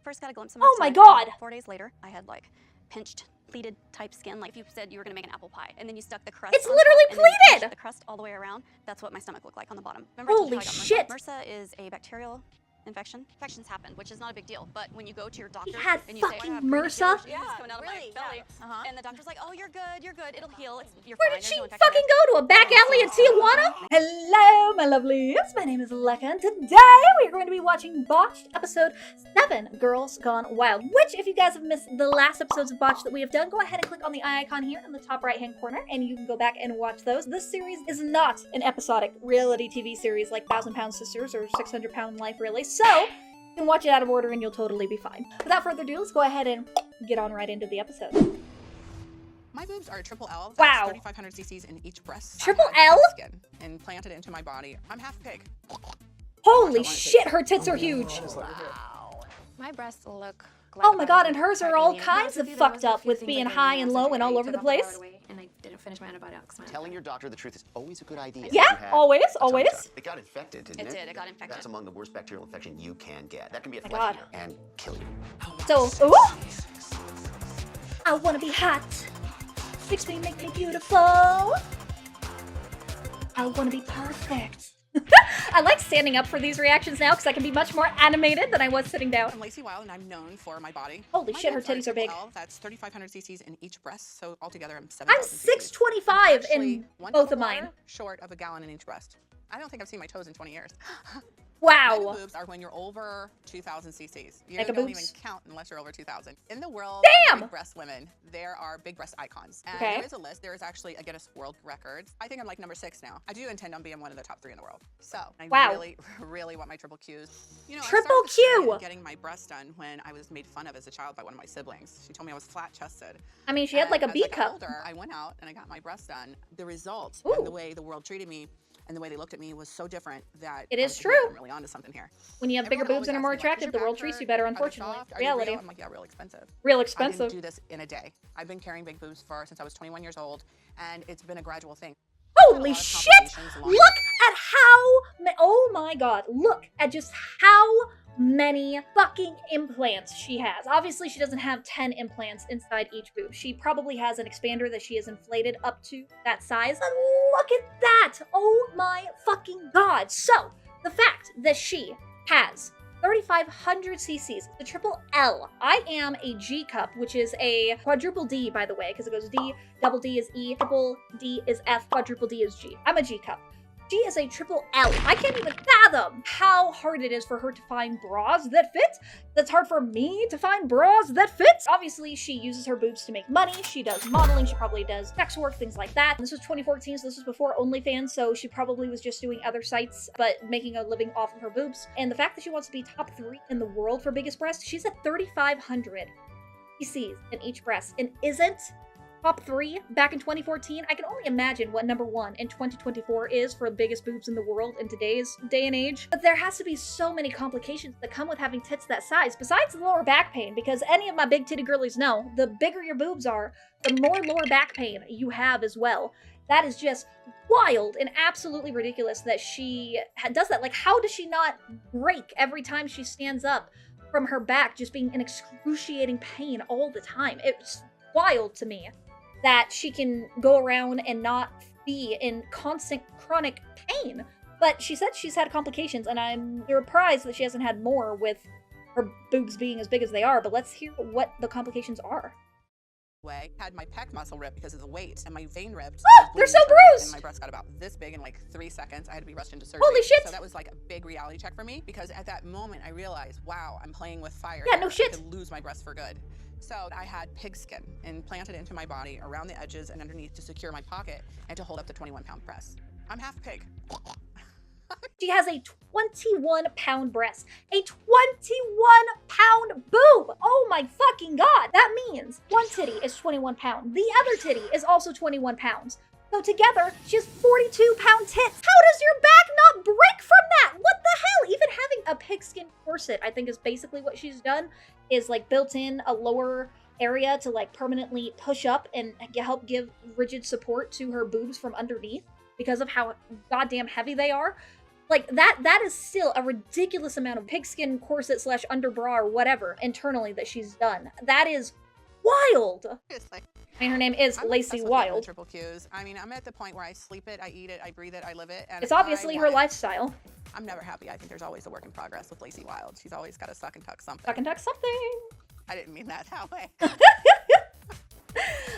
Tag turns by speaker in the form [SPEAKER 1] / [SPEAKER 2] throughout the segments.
[SPEAKER 1] first got a glimpse of
[SPEAKER 2] Oh my god!
[SPEAKER 1] 4 days later, I had like pinched, pleated type skin. Like if you said you were gonna make an apple pie and then you stuck the crust.
[SPEAKER 2] It's
[SPEAKER 1] on
[SPEAKER 2] literally
[SPEAKER 1] top, and then you
[SPEAKER 2] pleated!
[SPEAKER 1] pushed the crust all the way around. That's what my stomach looked like on the bottom. Remember I told you
[SPEAKER 2] Holy
[SPEAKER 1] how I got
[SPEAKER 2] shit!
[SPEAKER 1] MRSA? MRSA is a bacterial infection. Infections happen, which is not a big deal. But when you go to your doctor
[SPEAKER 2] He had
[SPEAKER 1] and you say,
[SPEAKER 2] fucking
[SPEAKER 1] I have
[SPEAKER 2] MRSA?
[SPEAKER 1] coming out of my belly, and the doctor's like, oh, you're good, it'll heal. You're
[SPEAKER 2] Where
[SPEAKER 1] fine.
[SPEAKER 2] did
[SPEAKER 1] There's
[SPEAKER 2] she
[SPEAKER 1] no infection
[SPEAKER 2] fucking
[SPEAKER 1] there."
[SPEAKER 2] go? To a back alley in Tijuana? Hello, my lovelies. My name is Lecka, and today we are going to be watching Botched episode 7, Girls Gone Wild. Which, if you guys have missed the last episodes of Botched that we have done, go ahead and click on the eye icon here in the top right-hand corner, and you can go back and watch those. This series is not an episodic reality TV series like 1,000 Pound Sisters or 600 Pound Life, really. So, you can watch it out of order and you'll totally be fine. Without further ado, let's go ahead and get on right into the episode.
[SPEAKER 3] My boobs are a triple L.
[SPEAKER 2] Wow.
[SPEAKER 3] 3,500 cc's in each breast.
[SPEAKER 2] Triple
[SPEAKER 3] I had
[SPEAKER 2] L?
[SPEAKER 3] pig skin implanted into my body. I'm half pig.
[SPEAKER 2] Holy shit, her tits are huge.
[SPEAKER 4] Wow. My breasts look like
[SPEAKER 2] Oh my god, and hers are all kinds of fucked up with being high and low and all over the place.
[SPEAKER 4] And I didn't finish my antibiotics.
[SPEAKER 5] Telling your doctor the truth is always a good idea.
[SPEAKER 2] Yeah,
[SPEAKER 5] You had
[SPEAKER 2] always,
[SPEAKER 5] a tummy
[SPEAKER 2] always.
[SPEAKER 5] tuck. It got infected, didn't it?
[SPEAKER 1] It did, it got infected.
[SPEAKER 5] That's among the worst bacterial infection you can get. That can be a
[SPEAKER 2] My
[SPEAKER 5] flesh
[SPEAKER 2] God.
[SPEAKER 5] eater and kill you.
[SPEAKER 2] So, ooh! I wanna be hot. Fix me, make me beautiful. I wanna be perfect. I like standing up for these reactions now because I can be much more animated than I was sitting down.
[SPEAKER 3] I'm Lacey Wildd, and I'm known for my body.
[SPEAKER 2] Holy
[SPEAKER 3] My
[SPEAKER 2] shit, her
[SPEAKER 3] boobs are
[SPEAKER 2] titties are big.
[SPEAKER 3] triple L. That's 3,500 cc's in each breast, so altogether I'm 7,000
[SPEAKER 2] I'm
[SPEAKER 3] cc's.
[SPEAKER 2] 625
[SPEAKER 3] Actually,
[SPEAKER 2] in
[SPEAKER 3] one
[SPEAKER 2] both of
[SPEAKER 3] milliliter
[SPEAKER 2] mine.
[SPEAKER 3] short of a gallon in each breast. I don't think I've seen my toes in 20 years.
[SPEAKER 2] Wow.
[SPEAKER 3] My boobs are when you're over 2,000 cc's. You
[SPEAKER 2] Lecka
[SPEAKER 3] don't
[SPEAKER 2] boobs.
[SPEAKER 3] even count unless you're over 2,000. In the world
[SPEAKER 2] Damn!
[SPEAKER 3] of big breast women, there are big breast icons. And
[SPEAKER 2] Okay.
[SPEAKER 3] there is a list. There is actually a Guinness World Records. I think I'm like number 6 now. I do intend on being one of the top 3 in the world. So I
[SPEAKER 2] Wow.
[SPEAKER 3] really, really want my triple Qs. You know,
[SPEAKER 2] Triple
[SPEAKER 3] I started this journey
[SPEAKER 2] Q!
[SPEAKER 3] of getting my breasts done when I was made fun of as a child by one of my siblings. She told me I was flat-chested.
[SPEAKER 2] I mean, she had like a
[SPEAKER 3] And
[SPEAKER 2] B
[SPEAKER 3] as I got
[SPEAKER 2] cup.
[SPEAKER 3] older, I went out and I got my breasts done. The result
[SPEAKER 2] Ooh.
[SPEAKER 3] and the way the world treated me and the way they looked at me was so different that
[SPEAKER 2] It
[SPEAKER 3] I
[SPEAKER 2] is
[SPEAKER 3] was like,
[SPEAKER 2] true.
[SPEAKER 3] I'm really onto something here.
[SPEAKER 2] When you have bigger
[SPEAKER 3] Everyone
[SPEAKER 2] boobs and are
[SPEAKER 3] always
[SPEAKER 2] more
[SPEAKER 3] asks me, like,
[SPEAKER 2] attractive,
[SPEAKER 3] "Is
[SPEAKER 2] the
[SPEAKER 3] your
[SPEAKER 2] world
[SPEAKER 3] back
[SPEAKER 2] treats you
[SPEAKER 3] hurt?
[SPEAKER 2] better,
[SPEAKER 3] Are they
[SPEAKER 2] unfortunately.
[SPEAKER 3] soft? Are they
[SPEAKER 2] Reality.
[SPEAKER 3] real?" I'm like, yeah, real expensive.
[SPEAKER 2] Real
[SPEAKER 3] I
[SPEAKER 2] expensive.
[SPEAKER 3] didn't do this in a day. I've been carrying big boobs since I was 21 years old, and it's been a gradual thing.
[SPEAKER 2] Holy
[SPEAKER 3] lot of
[SPEAKER 2] shit!
[SPEAKER 3] complications along
[SPEAKER 2] Look at how oh my god, look at just how many fucking implants she has. Obviously, she doesn't have 10 implants inside each boob. She probably has an expander that she has inflated up to that size. And look at that! Oh my fucking god. So, the fact that she has 3,500 cc's, the triple L. I am a G cup, which is a quadruple D, by the way, because it goes D, double D is E, triple D is F, quadruple D is G. I'm a G cup. She is a triple L. I can't even fathom how hard it is for her to find bras that fit. That's hard for me to find bras that fit. Obviously, she uses her boobs to make money. She does modeling. She probably does sex work, things like that. This was 2014, so this was before OnlyFans, so she probably was just doing other sites, but making a living off of her boobs. And the fact that she wants to be top 3 in the world for biggest breast, she's at 3,500 cc's in each breast and isn't top 3 back in 2014. I can only imagine what number 1 in 2024 is for the biggest boobs in the world in today's day and age. But there has to be so many complications that come with having tits that size, besides the lower back pain, because any of my big titty girlies know, the bigger your boobs are, the more lower back pain you have as well. That is just wild and absolutely ridiculous that she does that. Like, how does she not break every time she stands up from her back, just being in excruciating pain all the time? It's wild to me that she can go around and not be in constant chronic pain. But she said she's had complications, and I'm surprised that she hasn't had more with her boobs being as big as they are, but let's hear what the complications are.
[SPEAKER 3] Way had my pec muscle ripped because of the weight, and my vein ripped.
[SPEAKER 2] Ah, they're so bruised!
[SPEAKER 3] And my breast got about this big in like 3 seconds. I had to be rushed into surgery.
[SPEAKER 2] Holy shit!
[SPEAKER 3] So that was like a big reality check for me, because at that moment I realized, wow, I'm playing with fire.
[SPEAKER 2] Yeah,
[SPEAKER 3] here.
[SPEAKER 2] no shit.
[SPEAKER 3] I could lose my breast for good. So I had pig skin implanted into my body around the edges and underneath to secure my pocket and to hold up the 21-pound press. I'm half pig.
[SPEAKER 2] She has a 21-pound breast. A 21-pound boob! Oh my fucking god! That means one titty is 21 pounds. The other titty is also 21 pounds. So together, she has 42-pound tits. How does your back not break from that? What the hell? Even having a pigskin corset, I think, is basically what she's done, is like built in a lower area to like permanently push up and help give rigid support to her boobs from underneath because of how goddamn heavy they are. Like, that is still a ridiculous amount of pigskin corset slash underbra or whatever internally that she's done. That is wild.
[SPEAKER 3] It's like,
[SPEAKER 2] I mean, her name is
[SPEAKER 3] I'm
[SPEAKER 2] Lacey
[SPEAKER 3] obsessed with getting the
[SPEAKER 2] Wildd.
[SPEAKER 3] triple Qs. I mean, I'm at the point where I sleep it, I eat it, I breathe it, I live it. And
[SPEAKER 2] It's obviously
[SPEAKER 3] I
[SPEAKER 2] her
[SPEAKER 3] want it.
[SPEAKER 2] lifestyle.
[SPEAKER 3] I'm never happy. I think there's always a work in progress with Lacey Wildd. She's always got to suck and tuck something.
[SPEAKER 2] Fucking tuck something.
[SPEAKER 3] I didn't mean that way.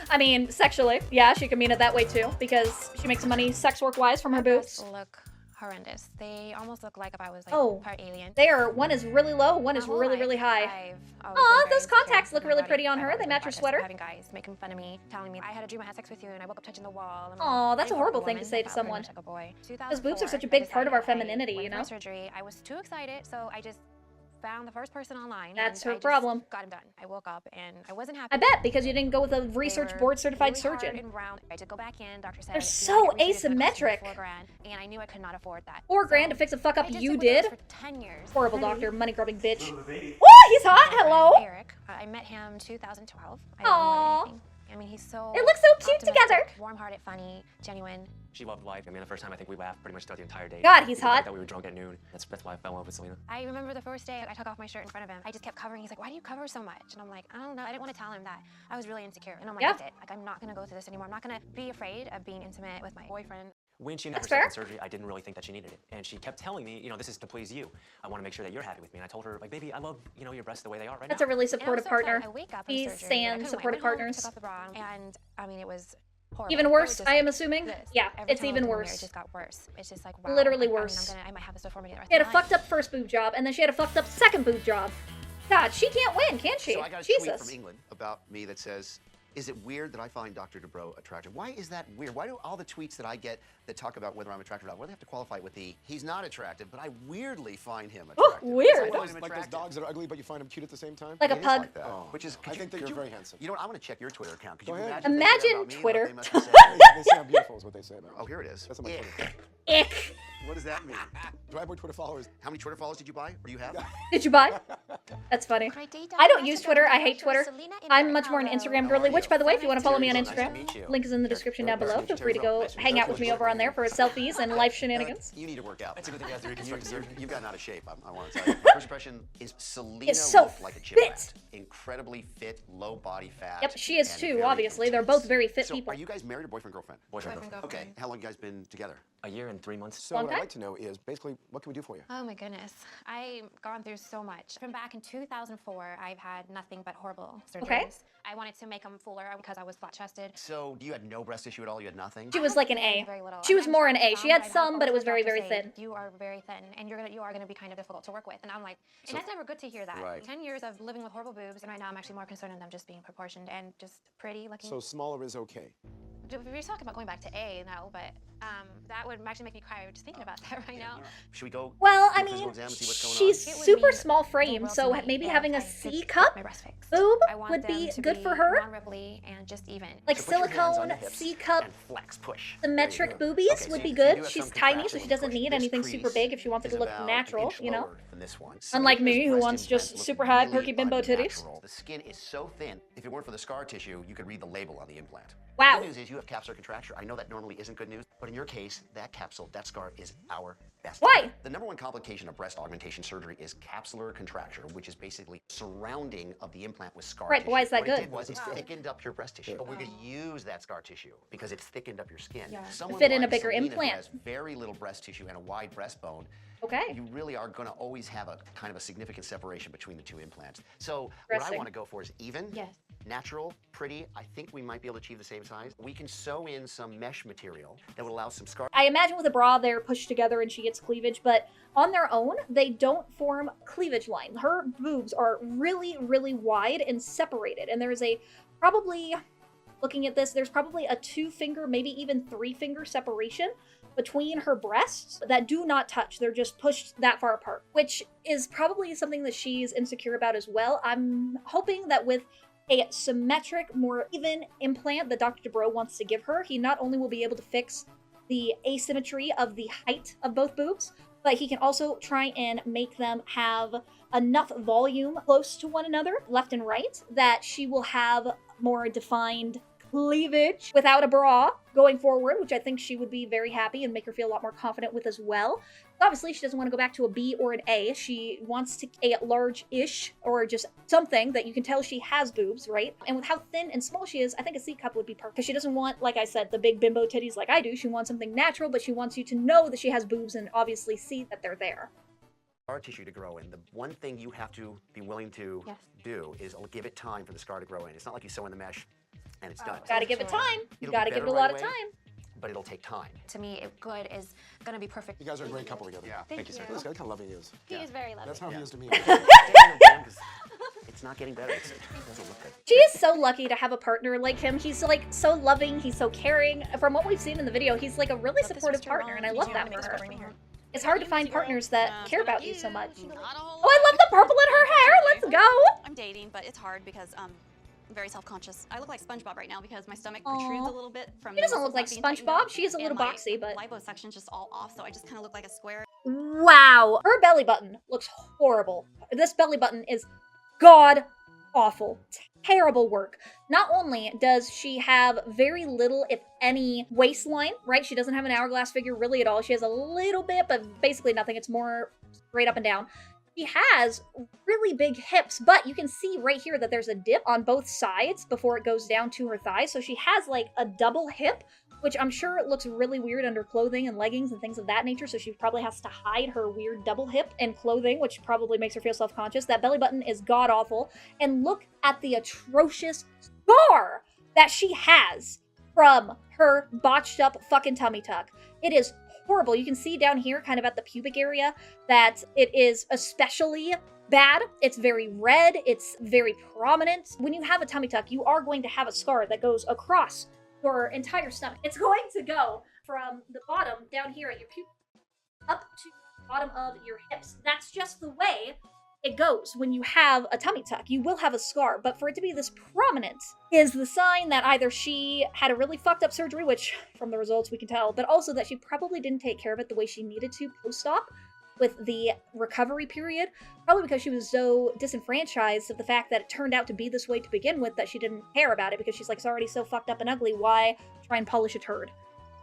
[SPEAKER 2] I mean, sexually. Yeah, she can mean it that way too, because she makes money sex work wise from her
[SPEAKER 4] breasts
[SPEAKER 2] boobs.
[SPEAKER 4] look horrendous. They almost look like if I was like
[SPEAKER 2] Oh.
[SPEAKER 4] part alien.
[SPEAKER 2] There, one is really low, one
[SPEAKER 4] My
[SPEAKER 2] is
[SPEAKER 4] whole
[SPEAKER 2] really,
[SPEAKER 4] life,
[SPEAKER 2] really high.
[SPEAKER 4] I've always
[SPEAKER 2] Aw,
[SPEAKER 4] been
[SPEAKER 2] those
[SPEAKER 4] very
[SPEAKER 2] contacts
[SPEAKER 4] insecure
[SPEAKER 2] look
[SPEAKER 4] with
[SPEAKER 2] really
[SPEAKER 4] my
[SPEAKER 2] pretty
[SPEAKER 4] body.
[SPEAKER 2] on
[SPEAKER 4] I've
[SPEAKER 2] her.
[SPEAKER 4] always
[SPEAKER 2] They
[SPEAKER 4] been
[SPEAKER 2] match her
[SPEAKER 4] practiced
[SPEAKER 2] sweater.
[SPEAKER 4] Having guys making fun of me, telling me I had a dream I had sex with you and I woke up touching the wall. And
[SPEAKER 2] Aw,
[SPEAKER 4] I'm
[SPEAKER 2] that's a
[SPEAKER 4] like,
[SPEAKER 2] horrible
[SPEAKER 4] I'm
[SPEAKER 2] thing to
[SPEAKER 4] woman,
[SPEAKER 2] say
[SPEAKER 4] I
[SPEAKER 2] to
[SPEAKER 4] felt pretty
[SPEAKER 2] someone.
[SPEAKER 4] much like a boy.
[SPEAKER 2] Because boobs are
[SPEAKER 4] 2004,
[SPEAKER 2] such a
[SPEAKER 4] I
[SPEAKER 2] big part of our
[SPEAKER 4] decided I
[SPEAKER 2] femininity, you
[SPEAKER 4] went for
[SPEAKER 2] know?
[SPEAKER 4] surgery. I was too excited, so I just found the first person online.
[SPEAKER 2] That's
[SPEAKER 4] and
[SPEAKER 2] her
[SPEAKER 4] I just
[SPEAKER 2] problem.
[SPEAKER 4] Got him done. I woke up and I wasn't happy.
[SPEAKER 2] I bet, because you didn't go with a
[SPEAKER 4] They
[SPEAKER 2] research
[SPEAKER 4] were
[SPEAKER 2] board certified
[SPEAKER 4] really hard
[SPEAKER 2] surgeon.
[SPEAKER 4] and round. I did go back in. Doctor said
[SPEAKER 2] They're
[SPEAKER 4] "You
[SPEAKER 2] so
[SPEAKER 4] gotta get retreated, it's gonna cost you
[SPEAKER 2] asymmetric.
[SPEAKER 4] $4,000,000," and I knew I could not afford that.
[SPEAKER 2] $4 grand to
[SPEAKER 4] So
[SPEAKER 2] fix a fuck up
[SPEAKER 4] I just
[SPEAKER 2] you
[SPEAKER 4] stuck with those
[SPEAKER 2] did?
[SPEAKER 4] for 10 years.
[SPEAKER 2] Horrible doctor, money grubbing bitch.
[SPEAKER 6] Little baby.
[SPEAKER 2] Oh, he's hot.
[SPEAKER 4] My
[SPEAKER 2] Hello.
[SPEAKER 4] friend Eric. I met him 2012. I love him more
[SPEAKER 2] Aw.
[SPEAKER 4] than anything. I mean, he's so.
[SPEAKER 2] They look so cute
[SPEAKER 4] optimistic,
[SPEAKER 2] together.
[SPEAKER 4] Warm-hearted, funny, genuine.
[SPEAKER 7] She loved life. I mean, the first time I think we laughed pretty much throughout the entire day.
[SPEAKER 2] God, he's
[SPEAKER 7] Even the fact
[SPEAKER 2] hot.
[SPEAKER 7] that we were drunk at noon. That's why I fell in love with Salina.
[SPEAKER 4] I remember the first day I took off my shirt in front of him. I just kept covering. He's like, "Why do you cover so much?" And I'm like, "I don't know." I didn't want to tell him that. I was really insecure. And I'm like,
[SPEAKER 2] Yeah.
[SPEAKER 4] "That's it. Like, I'm not gonna go through this anymore. I'm not gonna be afraid of being intimate with my boyfriend."
[SPEAKER 7] When she had her
[SPEAKER 2] That's fair.
[SPEAKER 7] second surgery, I didn't really think that she needed it. And she kept telling me, this is to please you. I want to make sure that you're happy with me. And I told her, like, baby, I love, your breasts the way they are right
[SPEAKER 2] That's
[SPEAKER 7] now.
[SPEAKER 2] a really
[SPEAKER 4] And I was
[SPEAKER 2] supportive
[SPEAKER 4] so upset.
[SPEAKER 2] partner.
[SPEAKER 4] I wake up from
[SPEAKER 2] He
[SPEAKER 4] surgery, and I
[SPEAKER 2] stands
[SPEAKER 4] couldn't wait.
[SPEAKER 2] supportive
[SPEAKER 4] Went home,
[SPEAKER 2] partners.
[SPEAKER 4] Took off the bra, and I mean, it was horrible.
[SPEAKER 2] Even
[SPEAKER 4] It
[SPEAKER 2] worse,
[SPEAKER 4] was just
[SPEAKER 2] I am
[SPEAKER 4] like
[SPEAKER 2] assuming?
[SPEAKER 4] this.
[SPEAKER 2] Yeah,
[SPEAKER 4] Every
[SPEAKER 2] it's
[SPEAKER 4] time I
[SPEAKER 2] even
[SPEAKER 4] looked in the mirror,
[SPEAKER 2] worse.
[SPEAKER 4] It just got worse. It's just like, wow.
[SPEAKER 2] Literally
[SPEAKER 4] I mean,
[SPEAKER 2] worse.
[SPEAKER 4] I might have this before me the rest
[SPEAKER 2] She had a
[SPEAKER 4] of my
[SPEAKER 2] fucked up first boob job, and then she had a fucked up second boob job. God, she can't win, can she?
[SPEAKER 5] So I got a tweet
[SPEAKER 2] Jesus.
[SPEAKER 5] from England about me that says, "Is it weird that I find Dr. Dubrow attractive?" Why is that weird? Why do all the tweets that I get that talk about whether I'm attractive or not, why do they have to qualify it with he's not attractive, but I weirdly find him
[SPEAKER 2] Oh,
[SPEAKER 5] attractive?
[SPEAKER 2] weird.
[SPEAKER 5] I
[SPEAKER 6] Like
[SPEAKER 5] find
[SPEAKER 6] those,
[SPEAKER 5] him
[SPEAKER 6] like those
[SPEAKER 5] attractive.
[SPEAKER 6] dogs that are ugly, but you find them cute at the same time.
[SPEAKER 2] Like a
[SPEAKER 5] It is
[SPEAKER 2] pug.
[SPEAKER 5] like that.
[SPEAKER 6] Oh,
[SPEAKER 5] Which is,
[SPEAKER 6] I think that you're very handsome.
[SPEAKER 5] You know what? I'm going to check your Twitter account. Could
[SPEAKER 6] Go
[SPEAKER 5] you
[SPEAKER 6] ahead.
[SPEAKER 5] imagine, what they say
[SPEAKER 2] Imagine
[SPEAKER 5] about me and what
[SPEAKER 2] Twitter.
[SPEAKER 5] they must have said?
[SPEAKER 6] they say I'm beautiful is what they say about me.
[SPEAKER 5] Oh, here it is.
[SPEAKER 6] That's on my
[SPEAKER 5] Ick.
[SPEAKER 6] Twitter.
[SPEAKER 2] Ick.
[SPEAKER 5] What does that mean?
[SPEAKER 6] Do I have more Twitter followers?
[SPEAKER 5] How many Twitter followers did you buy? Or do you have?
[SPEAKER 2] Did you buy? That's funny. I don't use Twitter. I hate Twitter. I'm much more an Instagram girly, which, by the way, if you want to follow me on
[SPEAKER 5] Nice to
[SPEAKER 2] Instagram,
[SPEAKER 5] meet you.
[SPEAKER 2] link is in the description down below. Feel free to go
[SPEAKER 5] Nice to meet
[SPEAKER 2] hang
[SPEAKER 5] you.
[SPEAKER 2] out with me over on there for selfies and life shenanigans.
[SPEAKER 5] You need to work out.
[SPEAKER 7] That's a good thing after reconstructive surgery.
[SPEAKER 5] You've gotten out of shape, I want to tell you. First impression is Salina
[SPEAKER 2] Is so
[SPEAKER 5] looked like a gym
[SPEAKER 2] fit.
[SPEAKER 5] rat. Incredibly fit, low body fat.
[SPEAKER 2] Yep, she is
[SPEAKER 5] and
[SPEAKER 2] too,
[SPEAKER 5] very
[SPEAKER 2] obviously. They're
[SPEAKER 5] intense.
[SPEAKER 2] both very fit
[SPEAKER 5] So
[SPEAKER 2] people.
[SPEAKER 5] are you guys married or boyfriend, girlfriend?
[SPEAKER 7] Boyfriend.
[SPEAKER 5] Okay, how long you guys been together?
[SPEAKER 7] A year and 3 months.
[SPEAKER 6] So
[SPEAKER 2] Long
[SPEAKER 6] what
[SPEAKER 2] time?
[SPEAKER 6] I'd like to know is basically what can we do for you?
[SPEAKER 4] Oh my goodness. I've gone through so much. From back in 2004, I've had nothing but horrible surgeries.
[SPEAKER 2] Okay.
[SPEAKER 4] I wanted to make them fuller because I was flat-chested.
[SPEAKER 5] So you had no breast tissue at all? You had nothing?
[SPEAKER 2] She was like an A.
[SPEAKER 4] Very little.
[SPEAKER 2] She was
[SPEAKER 4] I'm
[SPEAKER 2] more an
[SPEAKER 4] sure
[SPEAKER 2] A. She had
[SPEAKER 4] I've
[SPEAKER 2] some, but it was
[SPEAKER 4] always
[SPEAKER 2] very,
[SPEAKER 4] heard
[SPEAKER 2] very
[SPEAKER 4] doctors say,
[SPEAKER 2] thin.
[SPEAKER 4] You are very thin, and you are gonna be kind of difficult to work with. And I'm like, and that's never good to hear that.
[SPEAKER 5] Right.
[SPEAKER 4] 10 years of living with horrible boobs, and right now I'm actually more concerned in them just being proportioned and just pretty looking.
[SPEAKER 6] So smaller is okay.
[SPEAKER 4] We're talking about going back to A now, but that would actually make me cry just thinking about that right now.
[SPEAKER 5] Should we go?
[SPEAKER 2] Well,
[SPEAKER 5] do
[SPEAKER 2] I
[SPEAKER 5] a physical
[SPEAKER 2] mean,
[SPEAKER 5] exam and see what's going
[SPEAKER 2] she's
[SPEAKER 5] on?
[SPEAKER 4] It would
[SPEAKER 2] super
[SPEAKER 4] mean
[SPEAKER 2] small
[SPEAKER 4] the
[SPEAKER 2] frame,
[SPEAKER 4] world
[SPEAKER 2] so
[SPEAKER 4] to me
[SPEAKER 2] maybe
[SPEAKER 4] if
[SPEAKER 2] having
[SPEAKER 4] I
[SPEAKER 2] a
[SPEAKER 4] could
[SPEAKER 2] C
[SPEAKER 4] get
[SPEAKER 2] cup
[SPEAKER 4] my breast fixed.
[SPEAKER 2] boob
[SPEAKER 4] I want
[SPEAKER 2] would
[SPEAKER 4] them
[SPEAKER 2] be
[SPEAKER 4] to
[SPEAKER 2] good for her.
[SPEAKER 4] non-ripply and just even.
[SPEAKER 2] Like
[SPEAKER 5] So put your hands on
[SPEAKER 2] silicone
[SPEAKER 5] your hips
[SPEAKER 2] C cup
[SPEAKER 5] and flex, push.
[SPEAKER 2] symmetric
[SPEAKER 5] There you go.
[SPEAKER 2] boobies
[SPEAKER 5] Okay,
[SPEAKER 2] would
[SPEAKER 5] so
[SPEAKER 2] be
[SPEAKER 5] you
[SPEAKER 2] good.
[SPEAKER 5] do have
[SPEAKER 2] She's
[SPEAKER 5] some
[SPEAKER 2] tiny, so
[SPEAKER 5] contraction
[SPEAKER 2] she
[SPEAKER 5] when you
[SPEAKER 2] doesn't
[SPEAKER 5] push.
[SPEAKER 2] need
[SPEAKER 5] This
[SPEAKER 2] anything super
[SPEAKER 5] crease
[SPEAKER 2] big if she wants it to
[SPEAKER 5] is
[SPEAKER 2] look
[SPEAKER 5] about an
[SPEAKER 2] natural,
[SPEAKER 5] inch
[SPEAKER 2] you know?
[SPEAKER 5] lower than this one.
[SPEAKER 2] Unlike
[SPEAKER 5] Salina's
[SPEAKER 2] me, who
[SPEAKER 5] breast
[SPEAKER 2] wants just
[SPEAKER 5] implants look
[SPEAKER 2] super high,
[SPEAKER 5] really
[SPEAKER 2] perky bimbo titties.
[SPEAKER 5] unnatural. The skin is so thin. If it weren't for the scar tissue, you could read the label on the implant.
[SPEAKER 2] Wow.
[SPEAKER 5] The good news is you have capsular contracture. I know that normally isn't good news, but in your case, that capsule, that scar is our best.
[SPEAKER 2] Why?
[SPEAKER 5] The number one complication of breast augmentation surgery is capsular contracture, which is basically surrounding of the implant with scar
[SPEAKER 2] Right,
[SPEAKER 5] tissue.
[SPEAKER 2] but why is that
[SPEAKER 5] What
[SPEAKER 2] good?
[SPEAKER 5] it did was it thickened up your breast tissue. But we're going to use that scar tissue because it's thickened up your skin.
[SPEAKER 4] Yeah.
[SPEAKER 5] Someone
[SPEAKER 2] Fit in a
[SPEAKER 5] like
[SPEAKER 2] bigger
[SPEAKER 5] Salina, who
[SPEAKER 2] implant.
[SPEAKER 5] has very little breast tissue and a wide breastbone.
[SPEAKER 2] Okay.
[SPEAKER 5] You really are going to always have a kind of a significant separation between the two implants. So what I
[SPEAKER 2] Interesting.
[SPEAKER 5] want to go for is even,
[SPEAKER 4] Yes.
[SPEAKER 5] natural, pretty. I think we might be able to achieve the same size. We can sew in some mesh material that would allow some scar.
[SPEAKER 2] I imagine with a bra they're pushed together and she gets cleavage, but on their own, they don't form cleavage line. Her boobs are really, really wide and separated. And there's probably, looking at this, there's probably a 2-finger, maybe even 3-finger separation between her breasts that do not touch. They're just pushed that far apart, which is probably something that she's insecure about as well. I'm hoping that with a symmetric, more even implant that Dr. Dubrow wants to give her, he not only will be able to fix the asymmetry of the height of both boobs, but he can also try and make them have enough volume close to one another, left and right, that she will have more defined cleavage without a bra going forward, which I think she would be very happy and make her feel a lot more confident with as well. Obviously, she doesn't want to go back to a B or an A. She wants to a large-ish, or just something that you can tell she has boobs, right? And with how thin and small she is, I think a C cup would be perfect. Because she doesn't want, like I said, the big bimbo titties like I do. She wants something natural, but she wants you to know that she has boobs and obviously see that they're there.
[SPEAKER 5] Scar tissue to grow in. The one thing you have to be willing to do is give it time for the scar to grow in. It's not like you sew in the mesh and it's done.
[SPEAKER 2] Gotta give it time. You
[SPEAKER 5] It'll
[SPEAKER 2] gotta
[SPEAKER 5] be
[SPEAKER 2] give it a
[SPEAKER 5] better
[SPEAKER 2] lot
[SPEAKER 5] right
[SPEAKER 2] of
[SPEAKER 5] away.
[SPEAKER 2] time.
[SPEAKER 5] But it'll take time.
[SPEAKER 4] To me, good is gonna be perfect.
[SPEAKER 6] You guys are a great couple together.
[SPEAKER 5] Yeah.
[SPEAKER 4] Thank you, sir.
[SPEAKER 6] This guy, look how loving he is.
[SPEAKER 4] He is very lovely.
[SPEAKER 6] That's how he is to me.
[SPEAKER 5] It's not getting better. It doesn't look good.
[SPEAKER 2] She is so lucky to have a partner like him. He's like so loving, he's so caring. From what we've seen in the video, he's like a really supportive partner, and I love that for her. It's hard to find partners that care about you so much. Oh, I love the purple in her hair! Let's go!
[SPEAKER 1] I'm dating, but it's hard because I'm very self-conscious. I look like SpongeBob right now because my stomach protrudes a little bit from.
[SPEAKER 2] She doesn't look like
[SPEAKER 1] muscles not being
[SPEAKER 2] SpongeBob.
[SPEAKER 1] tightened up,
[SPEAKER 2] She is a little
[SPEAKER 1] and my
[SPEAKER 2] boxy, but
[SPEAKER 1] liposection's just all off, so I just kind of look like a square.
[SPEAKER 2] wow, her belly button looks horrible. This belly button is god awful. Terrible work. Not only does she have very little, if any, waistline, right? She doesn't have an hourglass figure really at all. She has a little bit, but basically nothing. It's more straight up and down. She has really big hips, but you can see right here that there's a dip on both sides before it goes down to her thigh. So she has like a double hip, which I'm sure looks really weird under clothing and leggings and things of that nature. So she probably has to hide her weird double hip in clothing, which probably makes her feel self-conscious. That belly button is god-awful. And look at the atrocious scar that she has from her botched up fucking tummy tuck. It is horrible. You can see down here, kind of at the pubic area, that it is especially bad. It's very red. It's very prominent. When you have a tummy tuck, you are going to have a scar that goes across your entire stomach. It's going to go from the bottom down here at your pubic up to the bottom of your hips. That's just the way it goes when you have a tummy tuck. You will have a scar, but for it to be this prominent is the sign that either she had a really fucked up surgery, which from the results we can tell, but also that she probably didn't take care of it the way she needed to post-op with the recovery period, probably because she was so disenfranchised of the fact that it turned out to be this way to begin with that she didn't care about it because she's like, it's already so fucked up and ugly, why try and polish a turd?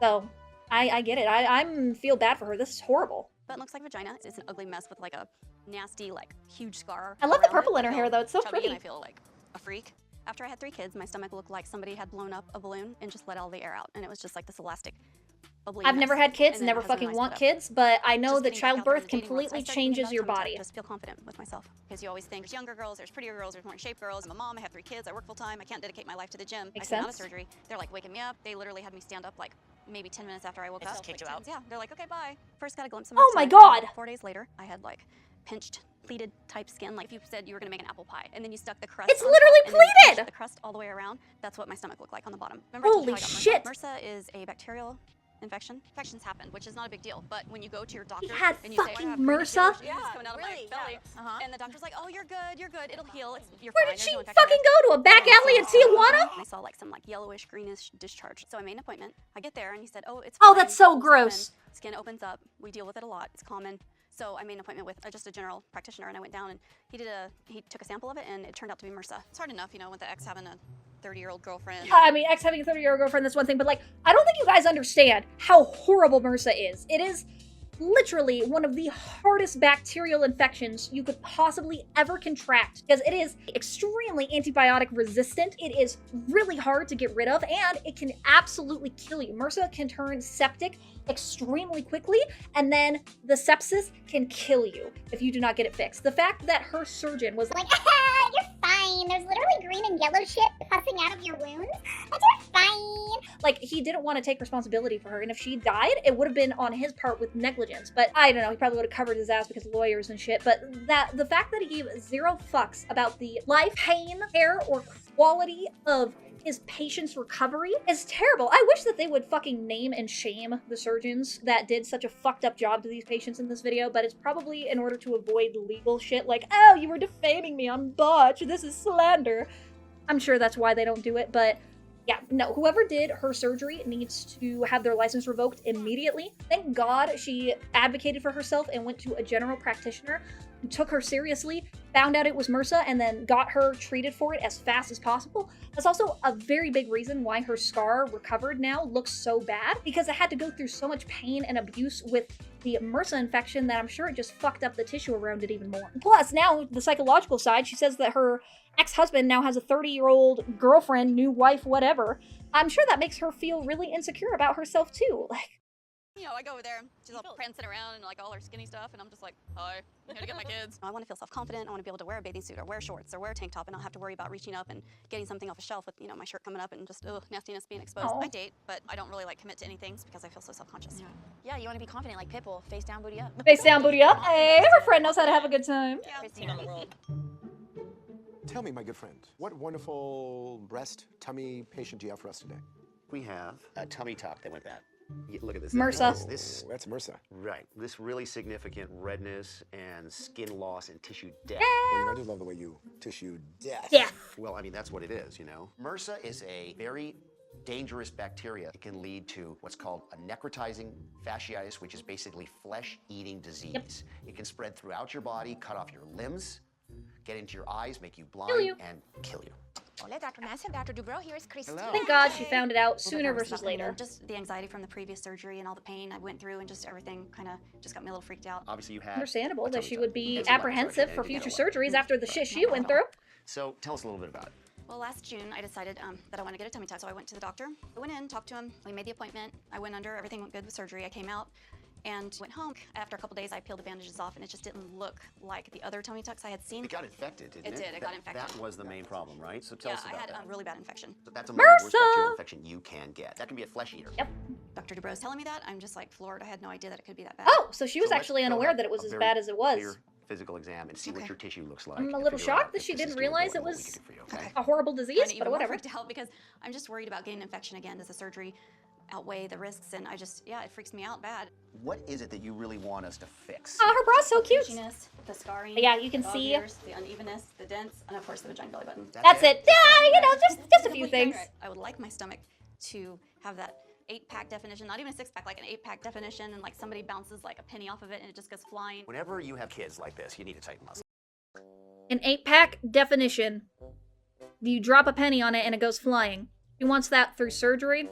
[SPEAKER 2] So I get it. I feel bad for her. This is horrible.
[SPEAKER 1] But it looks like vagina. It's an ugly mess with like a nasty, like huge scar.
[SPEAKER 2] I love the
[SPEAKER 1] around
[SPEAKER 2] purple
[SPEAKER 1] it.
[SPEAKER 2] in her
[SPEAKER 1] I
[SPEAKER 2] hair
[SPEAKER 1] feel
[SPEAKER 2] though. It's so
[SPEAKER 1] chubby
[SPEAKER 2] pretty.
[SPEAKER 1] And I feel like a freak. After I had 3 kids, my stomach looked like somebody had blown up a balloon and just let all the air out, and it was just like this elastic, bubbly
[SPEAKER 2] I've
[SPEAKER 1] mess.
[SPEAKER 2] never had kids,
[SPEAKER 1] And then
[SPEAKER 2] never
[SPEAKER 1] my husband
[SPEAKER 2] fucking
[SPEAKER 1] and I
[SPEAKER 2] want
[SPEAKER 1] split up.
[SPEAKER 2] kids, but I know
[SPEAKER 1] Just
[SPEAKER 2] that
[SPEAKER 1] getting back out there in
[SPEAKER 2] childbirth
[SPEAKER 1] the dating world, so
[SPEAKER 2] completely
[SPEAKER 1] I started getting
[SPEAKER 2] changes
[SPEAKER 1] that
[SPEAKER 2] your
[SPEAKER 1] tummy tuck
[SPEAKER 2] body.
[SPEAKER 1] to just feel confident with myself, because you always think there's younger girls, there's prettier girls, there's more in shape girls. I'm a mom, I have 3 kids, I work full time, I can't dedicate my life to the gym.
[SPEAKER 2] Makes
[SPEAKER 1] I came out of
[SPEAKER 2] sense.
[SPEAKER 1] surgery. They're like waking me up. They literally had me stand up like maybe 10 minutes after I woke
[SPEAKER 7] They
[SPEAKER 1] up.
[SPEAKER 7] just kicked
[SPEAKER 1] like
[SPEAKER 7] you out?
[SPEAKER 1] 10 Yeah, they're like, okay, bye. First got a glimpse of
[SPEAKER 2] Oh my
[SPEAKER 1] stomach, and
[SPEAKER 2] God.
[SPEAKER 1] 4 days later, I had like pinched, pleated type skin. Like if you said you were gonna make an apple pie, and then you stuck the crust.
[SPEAKER 2] It's
[SPEAKER 1] on
[SPEAKER 2] literally
[SPEAKER 1] top, and then you
[SPEAKER 2] pleated!
[SPEAKER 1] pinched the crust all the way around. That's what my stomach looked like on the bottom. Remember I told you
[SPEAKER 2] Holy
[SPEAKER 1] how I got
[SPEAKER 2] shit.
[SPEAKER 1] MRSA? MRSA is a bacterial infection. Infections happen, which is not a big deal. But when you go to your doctor
[SPEAKER 2] He had
[SPEAKER 1] and you say,
[SPEAKER 2] fucking
[SPEAKER 1] "I have pregnant
[SPEAKER 2] MRSA?
[SPEAKER 1] yellowish
[SPEAKER 4] Yeah,
[SPEAKER 1] juices coming out of
[SPEAKER 4] really,
[SPEAKER 1] my belly,"
[SPEAKER 4] yeah.
[SPEAKER 1] and the doctor's like, "Oh, you're good, it'll heal. You're
[SPEAKER 2] Where
[SPEAKER 1] fine.
[SPEAKER 2] did
[SPEAKER 1] There's
[SPEAKER 2] she
[SPEAKER 1] no infection
[SPEAKER 2] fucking
[SPEAKER 1] there."
[SPEAKER 2] go? To a back alley in Tijuana?
[SPEAKER 1] I saw like some like yellowish, greenish discharge. So I made an appointment. I get there and he said, "Oh, it's
[SPEAKER 2] Oh,
[SPEAKER 1] fine.
[SPEAKER 2] that's so
[SPEAKER 1] It's
[SPEAKER 2] gross.
[SPEAKER 1] common. Skin opens up. We deal with it a lot. It's common." So I made an appointment with just a general practitioner, and I went down and he took a sample of it, and it turned out to be MRSA. It's hard enough, you know, with the ex having a 30-year-old girlfriend.
[SPEAKER 2] I mean, ex having a 30-year-old girlfriend, that's one thing, but like, I don't think you guys understand how horrible MRSA is. It is literally one of the hardest bacterial infections you could possibly ever contract because it is extremely antibiotic resistant. It is really hard to get rid of, and it can absolutely kill you. MRSA can turn septic extremely quickly, and then the sepsis can kill you if you do not get it fixed. The fact that her surgeon was like,
[SPEAKER 8] You're fine. There's literally green and yellow shit pussing out of your wounds. But you're fine.
[SPEAKER 2] like, he didn't want to take responsibility for her, and if she died, it would have been on his part with negligence. But I don't know, he probably would have covered his ass because of lawyers and shit. But the fact that he gave 0 fucks about the life, pain, care, or quality of his patient's recovery is terrible. I wish that they would fucking name and shame the surgeons that did such a fucked up job to these patients in this video, but it's probably in order to avoid legal shit like, oh, you were defaming me on Botch, this is slander. I'm sure that's why they don't do it, but yeah, no, whoever did her surgery needs to have their license revoked immediately. Thank God she advocated for herself and went to a general practitioner who took her seriously, found out it was MRSA, and then got her treated for it as fast as possible. That's also a very big reason why her scar recovered now looks so bad, because it had to go through so much pain and abuse with the MRSA infection that I'm sure it just fucked up the tissue around it even more. Plus, now, the psychological side, she says that her ex-husband now has a 30-year-old girlfriend, new wife, whatever. I'm sure that makes her feel really insecure about herself, too. Like,
[SPEAKER 1] You know, I go over there, she's all prancing around and like all her skinny stuff, and I'm just like, hi, I'm here to get my kids. I want to feel self-confident. I want to be able to wear a bathing suit or wear shorts or wear a tank top and not have to worry about reaching up and getting something off a shelf with, you know, my shirt coming up and just, nastiness being exposed.
[SPEAKER 2] Aw.
[SPEAKER 1] I date, but I don't really like commit to anything because I feel so self-conscious.
[SPEAKER 4] Yeah, you want to be confident like Pitbull, face down, booty up.
[SPEAKER 2] face down, booty up. Hey, every friend knows how to have a good time.
[SPEAKER 1] Yeah.
[SPEAKER 4] Cristina.
[SPEAKER 6] Tell me, my good friend, what wonderful breast, tummy patient do you have for us today?
[SPEAKER 5] We have a tummy tuck that went bad. Look at this.
[SPEAKER 2] MRSA.
[SPEAKER 5] This
[SPEAKER 6] Oh, that's MRSA.
[SPEAKER 5] right. This really significant redness and skin loss and tissue death.
[SPEAKER 6] Well, you know, I do love the way you tissue death.
[SPEAKER 2] Yeah.
[SPEAKER 5] Well, I mean, that's what it is, you know. MRSA is a very dangerous bacteria. It can lead to what's called a necrotizing fasciitis, which is basically flesh-eating disease. It can spread throughout your body, cut off your limbs, get into your eyes, make you blind,
[SPEAKER 2] you.
[SPEAKER 5] and kill you.
[SPEAKER 4] Hola, Dr. Nassif, Dr. Dubrow, here is Cristina.
[SPEAKER 5] Hello.
[SPEAKER 2] Thank God she found it out
[SPEAKER 1] A little bit
[SPEAKER 2] sooner
[SPEAKER 1] nervous
[SPEAKER 2] versus
[SPEAKER 1] about coming in.
[SPEAKER 2] later.
[SPEAKER 1] Just the anxiety from the previous surgery and all the pain I went through and just everything kind of just got me a little freaked out.
[SPEAKER 5] Obviously, you had
[SPEAKER 2] Understandable
[SPEAKER 5] a
[SPEAKER 2] that
[SPEAKER 5] tummy
[SPEAKER 2] she
[SPEAKER 5] tuck.
[SPEAKER 2] would be
[SPEAKER 5] It's a lot,
[SPEAKER 2] apprehensive
[SPEAKER 5] sorry,
[SPEAKER 2] for
[SPEAKER 5] you
[SPEAKER 2] future
[SPEAKER 5] got a lot.
[SPEAKER 2] surgeries after the shit she went through.
[SPEAKER 5] So tell us a little bit about it.
[SPEAKER 1] Well, last June, I decided that I wanted to get a tummy tuck, so I went to the doctor. I went in, talked to him, we made the appointment. I went under, everything went good with surgery. I came out and went home. After a couple days, I peeled the bandages off, and it just didn't look like the other tummy tucks I had seen.
[SPEAKER 5] It got infected, didn't it?
[SPEAKER 1] It did, it got infected.
[SPEAKER 5] That was the main problem, right? So tell
[SPEAKER 1] Yeah,
[SPEAKER 5] us
[SPEAKER 1] I
[SPEAKER 5] about
[SPEAKER 1] had
[SPEAKER 5] that.
[SPEAKER 1] a really bad infection.
[SPEAKER 5] So that's a the worst
[SPEAKER 2] MRSA!
[SPEAKER 5] bacterial infection you can get. That can be a flesh eater.
[SPEAKER 2] Yep.
[SPEAKER 1] Dr. Dubrow's telling me that. I'm just like floored. I had no idea that it could be that bad.
[SPEAKER 2] Oh, so she was
[SPEAKER 5] So let's
[SPEAKER 2] actually
[SPEAKER 5] go
[SPEAKER 2] unaware
[SPEAKER 5] have
[SPEAKER 2] that it was
[SPEAKER 5] a
[SPEAKER 2] as
[SPEAKER 5] very
[SPEAKER 2] bad as it was.
[SPEAKER 5] clear physical exam and see what
[SPEAKER 1] Okay.
[SPEAKER 5] your tissue looks like.
[SPEAKER 2] I'm a
[SPEAKER 5] and
[SPEAKER 2] little
[SPEAKER 5] figure out
[SPEAKER 2] shocked that
[SPEAKER 5] if
[SPEAKER 2] she
[SPEAKER 5] this is
[SPEAKER 2] didn't
[SPEAKER 5] doing
[SPEAKER 2] realize
[SPEAKER 5] more
[SPEAKER 2] it
[SPEAKER 5] than what we
[SPEAKER 2] was
[SPEAKER 5] can do for you, okay?
[SPEAKER 2] a horrible disease,
[SPEAKER 1] Kinda even
[SPEAKER 2] but
[SPEAKER 1] more
[SPEAKER 2] whatever.
[SPEAKER 1] freaked out because I'm just worried about getting an infection again. Does the surgery outweigh the risks? And I just, yeah, it freaks me out bad.
[SPEAKER 5] What is it that you really want us to fix?
[SPEAKER 2] Oh, her bra's so
[SPEAKER 1] The
[SPEAKER 2] cute.
[SPEAKER 1] itchiness, the scarring.
[SPEAKER 2] Yeah, you can
[SPEAKER 1] the dog
[SPEAKER 2] see-
[SPEAKER 1] ears, the unevenness, the dents, and of course the vagina belly button.
[SPEAKER 2] That's it. Yeah, you know, just a few
[SPEAKER 1] Complete
[SPEAKER 2] things.
[SPEAKER 1] train wreck. I would like my stomach to have that 8-pack definition, not even a 6-pack, like an 8-pack definition, and like somebody bounces like a penny off of it and it just goes flying.
[SPEAKER 5] Whenever you have kids like this, you need to tighten muscle.
[SPEAKER 2] An 8-pack definition. You drop a penny on it and it goes flying. She wants that through surgery.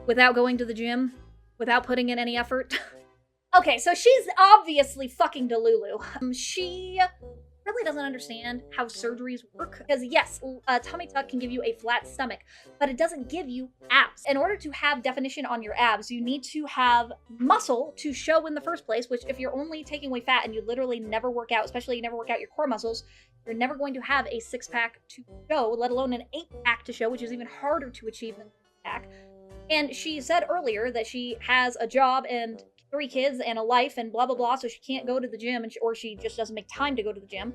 [SPEAKER 2] Without going to the gym. Without putting in any effort. Okay, so she's obviously fucking Delulu. She really doesn't understand how surgeries work. Because yes, a tummy tuck can give you a flat stomach, but it doesn't give you abs. In order to have definition on your abs, you need to have muscle to show in the first place, which if you're only taking away fat and you literally never work out, especially you never work out your core muscles, you're never going to have a 6-pack to show, let alone an 8-pack to show, which is even harder to achieve than a 6-pack. And she said earlier that she has a job and 3 kids and a life and blah, blah, blah, so she can't go to the gym or she just doesn't make time to go to the gym.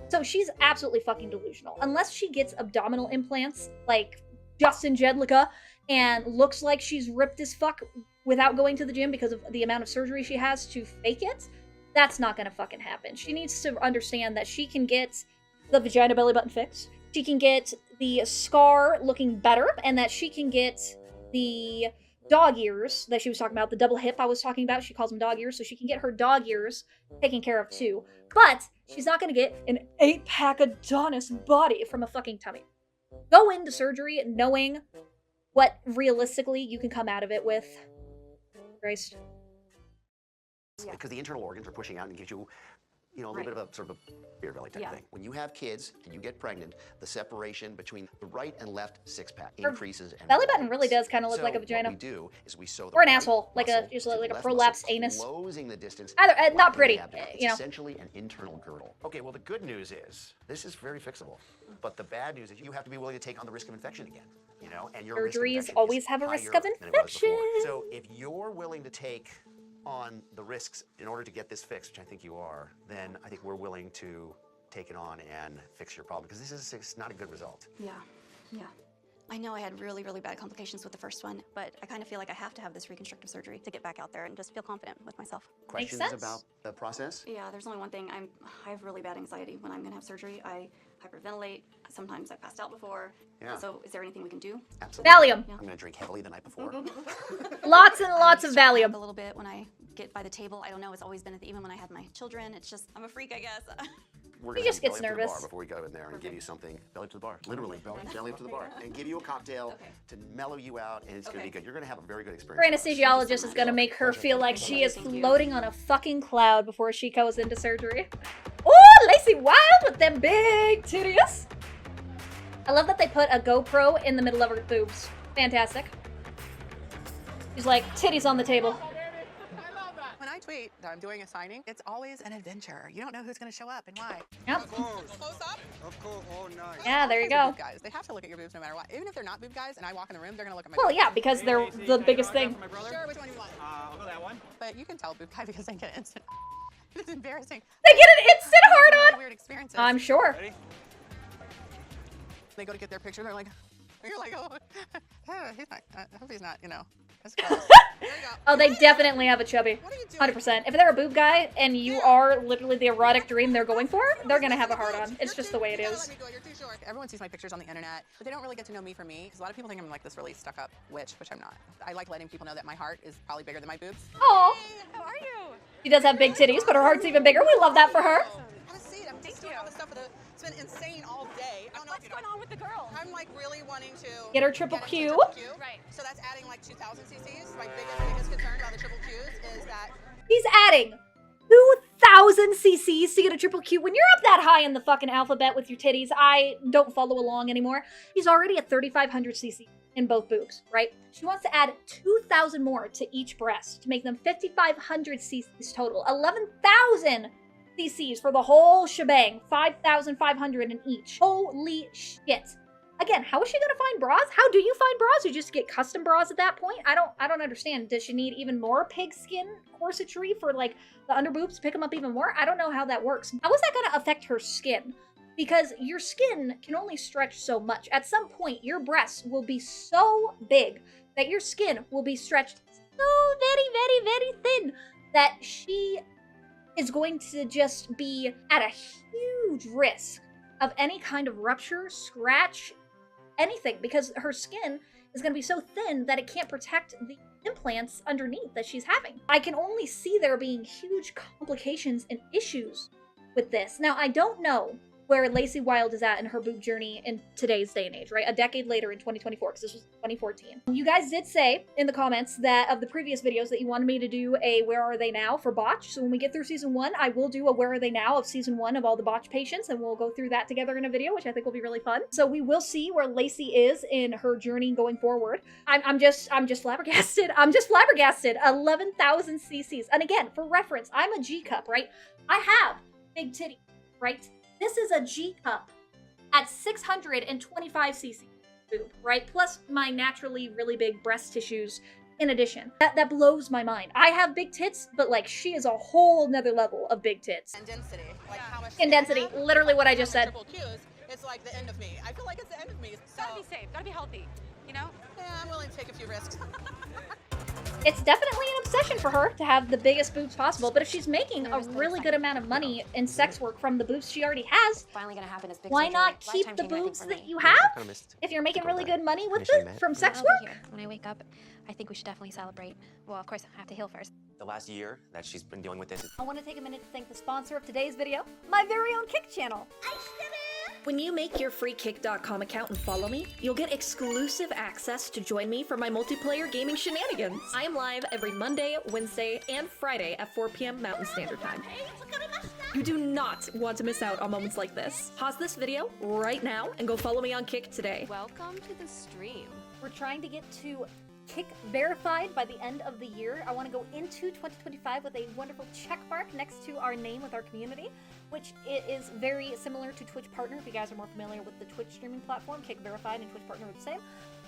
[SPEAKER 2] So she's absolutely fucking delusional. Unless she gets abdominal implants like Justin Jedlicka and looks like she's ripped as fuck without going to the gym because of the amount of surgery she has to fake it, that's not gonna fucking happen. She needs to understand that she can get the vagina belly button fixed, she can get the scar looking better, and that she can get the dog ears that she was talking about, the double hip I was talking about, she calls them dog ears, so she can get her dog ears taken care of too. But she's not gonna get an 8-pack Adonis body from a fucking tummy. Go into surgery knowing what realistically you can come out of it with. Christ.
[SPEAKER 5] Because the internal organs are pushing out and gives you, you know, a little bit of a sort of a beer belly type
[SPEAKER 1] Yeah.
[SPEAKER 5] thing. When you have kids and you get pregnant, the separation between the right and left 6-pack
[SPEAKER 2] Her
[SPEAKER 5] increases. And
[SPEAKER 2] belly button really
[SPEAKER 5] widens.
[SPEAKER 2] does kind of look like a vagina.
[SPEAKER 5] What we do is we sew the
[SPEAKER 2] Or an
[SPEAKER 5] right
[SPEAKER 2] asshole, like a
[SPEAKER 5] muscle
[SPEAKER 2] just
[SPEAKER 5] to the
[SPEAKER 2] like a
[SPEAKER 5] left
[SPEAKER 2] prolapsed
[SPEAKER 5] muscle,
[SPEAKER 2] anus.
[SPEAKER 5] closing the distance.
[SPEAKER 2] Either not
[SPEAKER 5] flattening
[SPEAKER 2] pretty,
[SPEAKER 5] the abdomen.
[SPEAKER 2] you know.
[SPEAKER 5] It's essentially an internal girdle. Okay, well the good news is this is very fixable, but the bad news is you have to be willing to take on the risk of infection again. You know, and your risk of
[SPEAKER 2] Surgeries
[SPEAKER 5] infection
[SPEAKER 2] always
[SPEAKER 5] is
[SPEAKER 2] have a risk
[SPEAKER 5] higher
[SPEAKER 2] of
[SPEAKER 5] than it was before.
[SPEAKER 2] infection.
[SPEAKER 5] So if you're willing to take on the risks in order to get this fixed, which I think you are, then I think we're willing to take it on and fix your problem, because this is it's not a good result.
[SPEAKER 1] Yeah, yeah. I know I had really, really bad complications with the first one, but I kind of feel like I have to have this reconstructive surgery to get back out there and just feel confident with myself.
[SPEAKER 5] Questions
[SPEAKER 2] sense.
[SPEAKER 5] about the process?
[SPEAKER 1] Yeah, there's only one thing. I have really bad anxiety when I'm gonna have surgery. I hyperventilate. Sometimes I passed out before.
[SPEAKER 5] Yeah.
[SPEAKER 1] So is there anything we can do?
[SPEAKER 5] Absolutely.
[SPEAKER 2] Valium.
[SPEAKER 5] I'm gonna drink heavily the night before.
[SPEAKER 2] Lots and lots of
[SPEAKER 1] I struggle
[SPEAKER 2] Valium.
[SPEAKER 1] a little bit when I get by the table. I don't know. It's always been even when I had my children. It's just I'm a freak, I guess.
[SPEAKER 5] we're
[SPEAKER 2] He
[SPEAKER 5] gonna
[SPEAKER 2] just
[SPEAKER 5] have you
[SPEAKER 2] gets
[SPEAKER 5] belly up to the bar
[SPEAKER 2] nervous.
[SPEAKER 5] before we go in there and give you something. Belly up to the bar, literally. Belly up to the bar. And give you a cocktail to mellow you out, and it's gonna be good. You're gonna have a very good experience.
[SPEAKER 2] Her anesthesiologist is gonna make her feel like she is floating on a fucking cloud before she goes into surgery. Oh, Lacey Wildd with them big titties. I love that they put a GoPro in the middle of her boobs. Fantastic. She's like, titties on the table.
[SPEAKER 3] When I tweet that I'm doing a signing, it's always an adventure. You don't know who's going to show up and why.
[SPEAKER 2] Yep.
[SPEAKER 3] Close up?
[SPEAKER 9] Of course, all night.
[SPEAKER 2] Yeah, there you
[SPEAKER 3] Always the
[SPEAKER 2] go.
[SPEAKER 3] boob guys. They have to look at your boobs no matter what. Even if they're not boob guys and I walk in the room, they're going to look at my
[SPEAKER 2] Well,
[SPEAKER 3] boobs.
[SPEAKER 2] yeah, because they're the biggest thing.
[SPEAKER 3] Sure, which one do you want?
[SPEAKER 9] I'll go that one.
[SPEAKER 3] But you can tell boob guy because they get instant. It's embarrassing.
[SPEAKER 2] They get an instant hard
[SPEAKER 3] Really
[SPEAKER 2] on.
[SPEAKER 3] weird experiences.
[SPEAKER 2] I'm sure.
[SPEAKER 9] Ready?
[SPEAKER 3] They go to get their picture, they're like, you're like, oh, he's not, I hope he's not, you know. That's gross. There you go.
[SPEAKER 2] Oh, they definitely have a chubby.
[SPEAKER 3] What are you doing?
[SPEAKER 2] 100%. If they're a boob guy and you are literally the erotic dream they're going for, they're gonna have a hard on. It's just the way it is.
[SPEAKER 3] You're too short. Everyone sees my pictures on the internet, but they don't really get to know me for me. Because a lot of people think I'm like this really stuck up witch, which I'm not. I like letting people know that my heart is probably bigger than my boobs.
[SPEAKER 2] Aw.
[SPEAKER 3] How are you?
[SPEAKER 2] She does have big titties, but her heart's even bigger. We love that for her.
[SPEAKER 3] Have a seat. I'm just doing all this stuff for the. It's been insane all day. I don't know
[SPEAKER 1] What's going on with the girl?
[SPEAKER 3] I'm like really wanting to
[SPEAKER 2] Get her triple
[SPEAKER 3] get
[SPEAKER 2] Q.
[SPEAKER 3] into triple Q.
[SPEAKER 1] Right.
[SPEAKER 3] So that's adding like 2,000 cc's. My biggest concern about the triple Qs is that
[SPEAKER 2] He's adding 2,000 cc's to get a triple Q. When you're up that high in the fucking alphabet with your titties, I don't follow along anymore. He's already at 3,500 cc in both boobs, right? She wants to add 2,000 more to each breast to make them 5,500 cc's total. 11,000 cc's for the whole shebang. 5,500 in each. Holy shit. Again, how is she gonna find bras? How do you find bras? You just get custom bras at that point? I don't understand. Does she need even more pigskin corsetry for like the underboobs to pick them up even more? I don't know how that works. How is that gonna affect her skin? Because your skin can only stretch so much. At some point, your breasts will be so big that your skin will be stretched so very thin that she is going to just be at a huge risk of any kind of rupture, scratch, anything, because her skin is going to be so thin that it can't protect the implants underneath that she's having. I can only see there being huge complications and issues with this. Now, I don't know where Lacey Wildd is at in her boob journey in today's day and age, right? A decade later in 2024, because this was 2014. You guys did say in the comments that of the previous videos that you wanted me to do a Where Are They Now for Botched. So when we get through season 1, I will do a Where Are They Now of season 1 of all the Botched patients, and we'll go through that together in a video, which I think will be really fun. So we will see where Lacey is in her journey going forward. I'm just flabbergasted. I'm just flabbergasted. 11,000 cc's. And again, for reference, I'm a G cup, right? I have big titty, right? This is a G cup at 625 cc boob, right? Plus my naturally really big breast tissues in addition. That blows my mind. I have big tits, but like she is a whole nother level of big tits.
[SPEAKER 3] and density, like how much
[SPEAKER 2] In density, literally what I just said.
[SPEAKER 3] triple Qs, it's like the end of me. I feel like it's the end of me. So
[SPEAKER 1] Gotta be safe, gotta be healthy, you know?
[SPEAKER 3] yeah, I'm willing to take a few risks.
[SPEAKER 2] It's definitely an obsession for her to have the biggest boobs possible, but if she's making a really good amount of money in sex work from the boobs she already has,
[SPEAKER 4] Finally gonna happen. This big
[SPEAKER 2] why
[SPEAKER 4] surgery.
[SPEAKER 2] not keep
[SPEAKER 4] Lifetime
[SPEAKER 2] the
[SPEAKER 4] changer, I think,
[SPEAKER 2] boobs
[SPEAKER 4] for
[SPEAKER 2] that
[SPEAKER 4] me.
[SPEAKER 2] you
[SPEAKER 7] I
[SPEAKER 2] have?
[SPEAKER 7] kinda missed
[SPEAKER 2] If you're making really good money with
[SPEAKER 7] initially
[SPEAKER 2] it
[SPEAKER 7] met.
[SPEAKER 2] from sex
[SPEAKER 4] I'll be
[SPEAKER 2] work?
[SPEAKER 4] here. When I wake up, I think we should definitely celebrate. Well, of course, I have to heal first.
[SPEAKER 7] The last year that she's been dealing with this.
[SPEAKER 2] I want to take a minute to thank the sponsor of today's video, my very own Kick channel. When you make your free Kick.com account and follow me, you'll get exclusive access to join me for my multiplayer gaming shenanigans. I am live every Monday, Wednesday, and Friday at 4 p.m. Mountain Standard Time. You do not want to miss out on moments like this. Pause this video right now and go follow me on Kick today.
[SPEAKER 1] Welcome to the stream.
[SPEAKER 2] We're trying to get to Kick verified by the end of the year. I want to go into 2025 with a wonderful check mark next to our name with our community, which it is very similar to Twitch Partner. If you guys are more familiar with the Twitch streaming platform, Kick verified and Twitch Partner are the same.